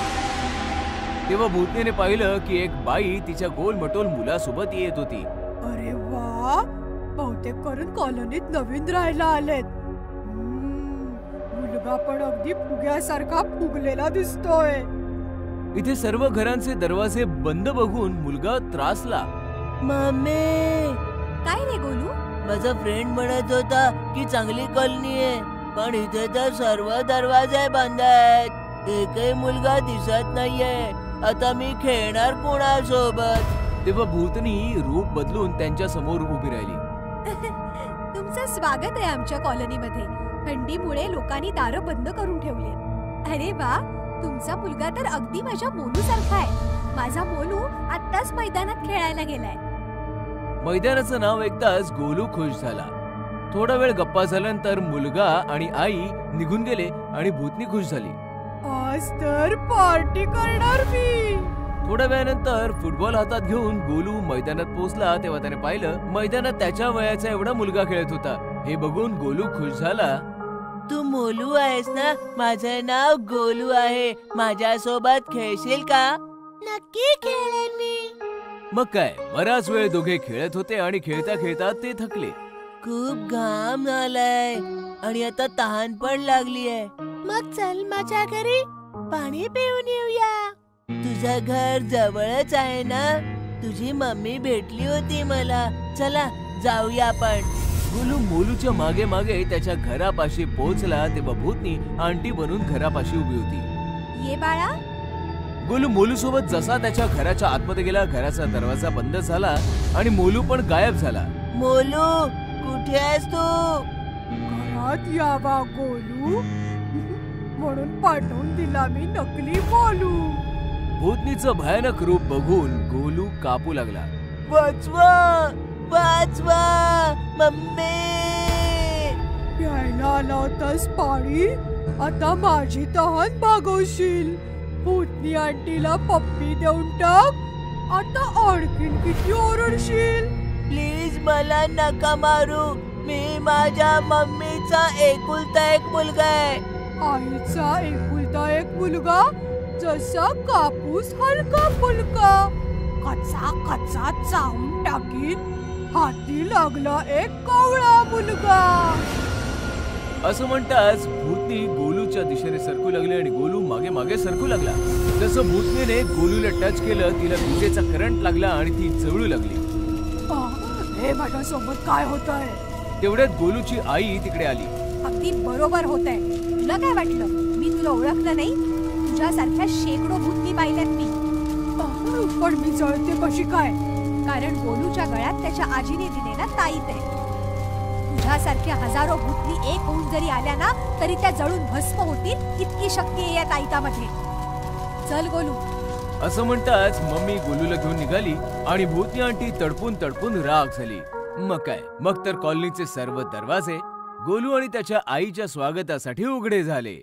तेव्हा भूतनीने पाहिलं की एक बाई तिच्या गोलमटोल मुलासोबत येत होती.
अरे वा, बहुतेक करून कॉलनीत नवीन राहायला आलेत. मुलगा पण अगदी फुग्यासारखा फुगलेला दिसतोय.
इथे सर्व घरांचे दरवाजे बंद बघून मुलगा त्रासला.
मम्मी.
काय रे गोलू?
माझा फ्रेंड म्हणत होता की चांगली कॉलनी आहे, पण इथे तर सर्व दरवाजे बंद आहेत. एकही मुलगा दिसत नाहीये. आता मी खेळणार कोणासोबत?
तेव्हा भूतनी रूप बदलून त्यांच्या समोर उभी राहिली.
तुमचं स्वागत आहे आमच्या कॉलनीमध्ये. थंडीमुळे लोकांनी दारं बंद करून ठेवले. अरे वा, तुमचा मुलगा तर अगदी माझ्या मोलू सारखा आहे. माझा मोलू आत्ताच मैदानात खेळायला गेलाय.
मैदानाचं नाव ऐकताच गोलू खुश झाला. थोडा वेळ गप्पा झाल्यानंतर मुलगा आणि आई निघून गेले आणि भूतनी खुश झाली.
आज तर पार्टी करणार मी.
थोड्या वेळानंतर फुटबॉल हातात घेऊन गोलू मैदानात पोहोचला. तेव्हा त्याने पाहिलं मैदानात त्याच्या वयाचा एवढा मुलगा खेळत होता. हे बघून गोलू खुश झाला.
तू मोलू आहेस ना? माझं नाव गोलू आहे. माझ्यासोबत खेळशील का?
नक्की खेळेन मी.
मग काय, बराच वेळ दोघे खेळत होते आणि खेळता खेळता ते थकले.
खूप घाम आलाय आणि आता तहान पण लागली आहे.
मग चल माझ्या घरी पाणी पिऊन येऊया.
तुझं घर जवळच आहे ना? तुझी मम्मी भेटली होती मला. चला जाऊया आपण.
गोलू मोलूच्या मागे मागे त्याच्या घरापाशी पोहोचला. तेव्हा भूतनी आंटी बनून घरापाशी उभी होती.
ये बाळा.
गोलू मोलू सोबत जसा त्याच्या घराच्या आतमध्ये गेला, घराचा दरवाजा बंद झाला आणि मोलू पण गायब झाला.
मोलू, कुठे आहेस तू?
घरात यावा गोलू म्हणून पाठवून दिला मी नकली मोलू.
भूतनीचं भयानक रूप बघून गोलू कापू लागला.
वाचवा, वाचवा मम्मी.
प्यायला आला होतास पाणी, आता माझी तहान भागवशील. भूतनी आंटीला पप्पी देऊन टाक. आता आणखीन किती ओरडशील?
प्लीज मला नका मारू. मी माझ्या मम्मीचा एकुलता एक मुलगा आहे.
आईचा एकुलता एक मुलगा, जसा कापूस हलका फुलका, कच्चा कच्चा चावून टाकीन. हाती लागला एक कावळा मुलगा.
असं म्हणताच भूतनी गोलूच्या दिशेने सरकू लागली आणि गोलू मागे मागे सरकू लागला. जसं भूतनीने गोलूला टच केलं, तिला विजेचा करंट लागला आणि ती जळू लागली.
हे माझ्यासोबत काय होतंय?
तेवढ्यात गोलूची आई तिकडे आली.
अगदी बरोबर होतंय. तुला काय वाटलं मी तुला ओळखलं नाही? तुझ्यासारख्या शेकडो भूतनी पाहिल्यात मी.
पण मी जळते कशी काय?
कारण गोलूच्या गळ्यात त्याच्या आजीने दिलेला ताईत आहे. तुझ्यासारख्या हजारो भूतनी एक होऊन जरी आल्या ना, तरी त्या जळून भस्म होतील इतकी शक्ती आहे या ताईतामध्ये. चल गोलू.
असं म्हणताच मम्मी गोलूला घेऊन निघाली आणि भूतनी आंटी तडपून तडपून राग झाली. मग काय, मग तर कॉलनीचे सर्व दरवाजे गोलू आणि त्याच्या आईच्या स्वागतासाठी उघडे झाले.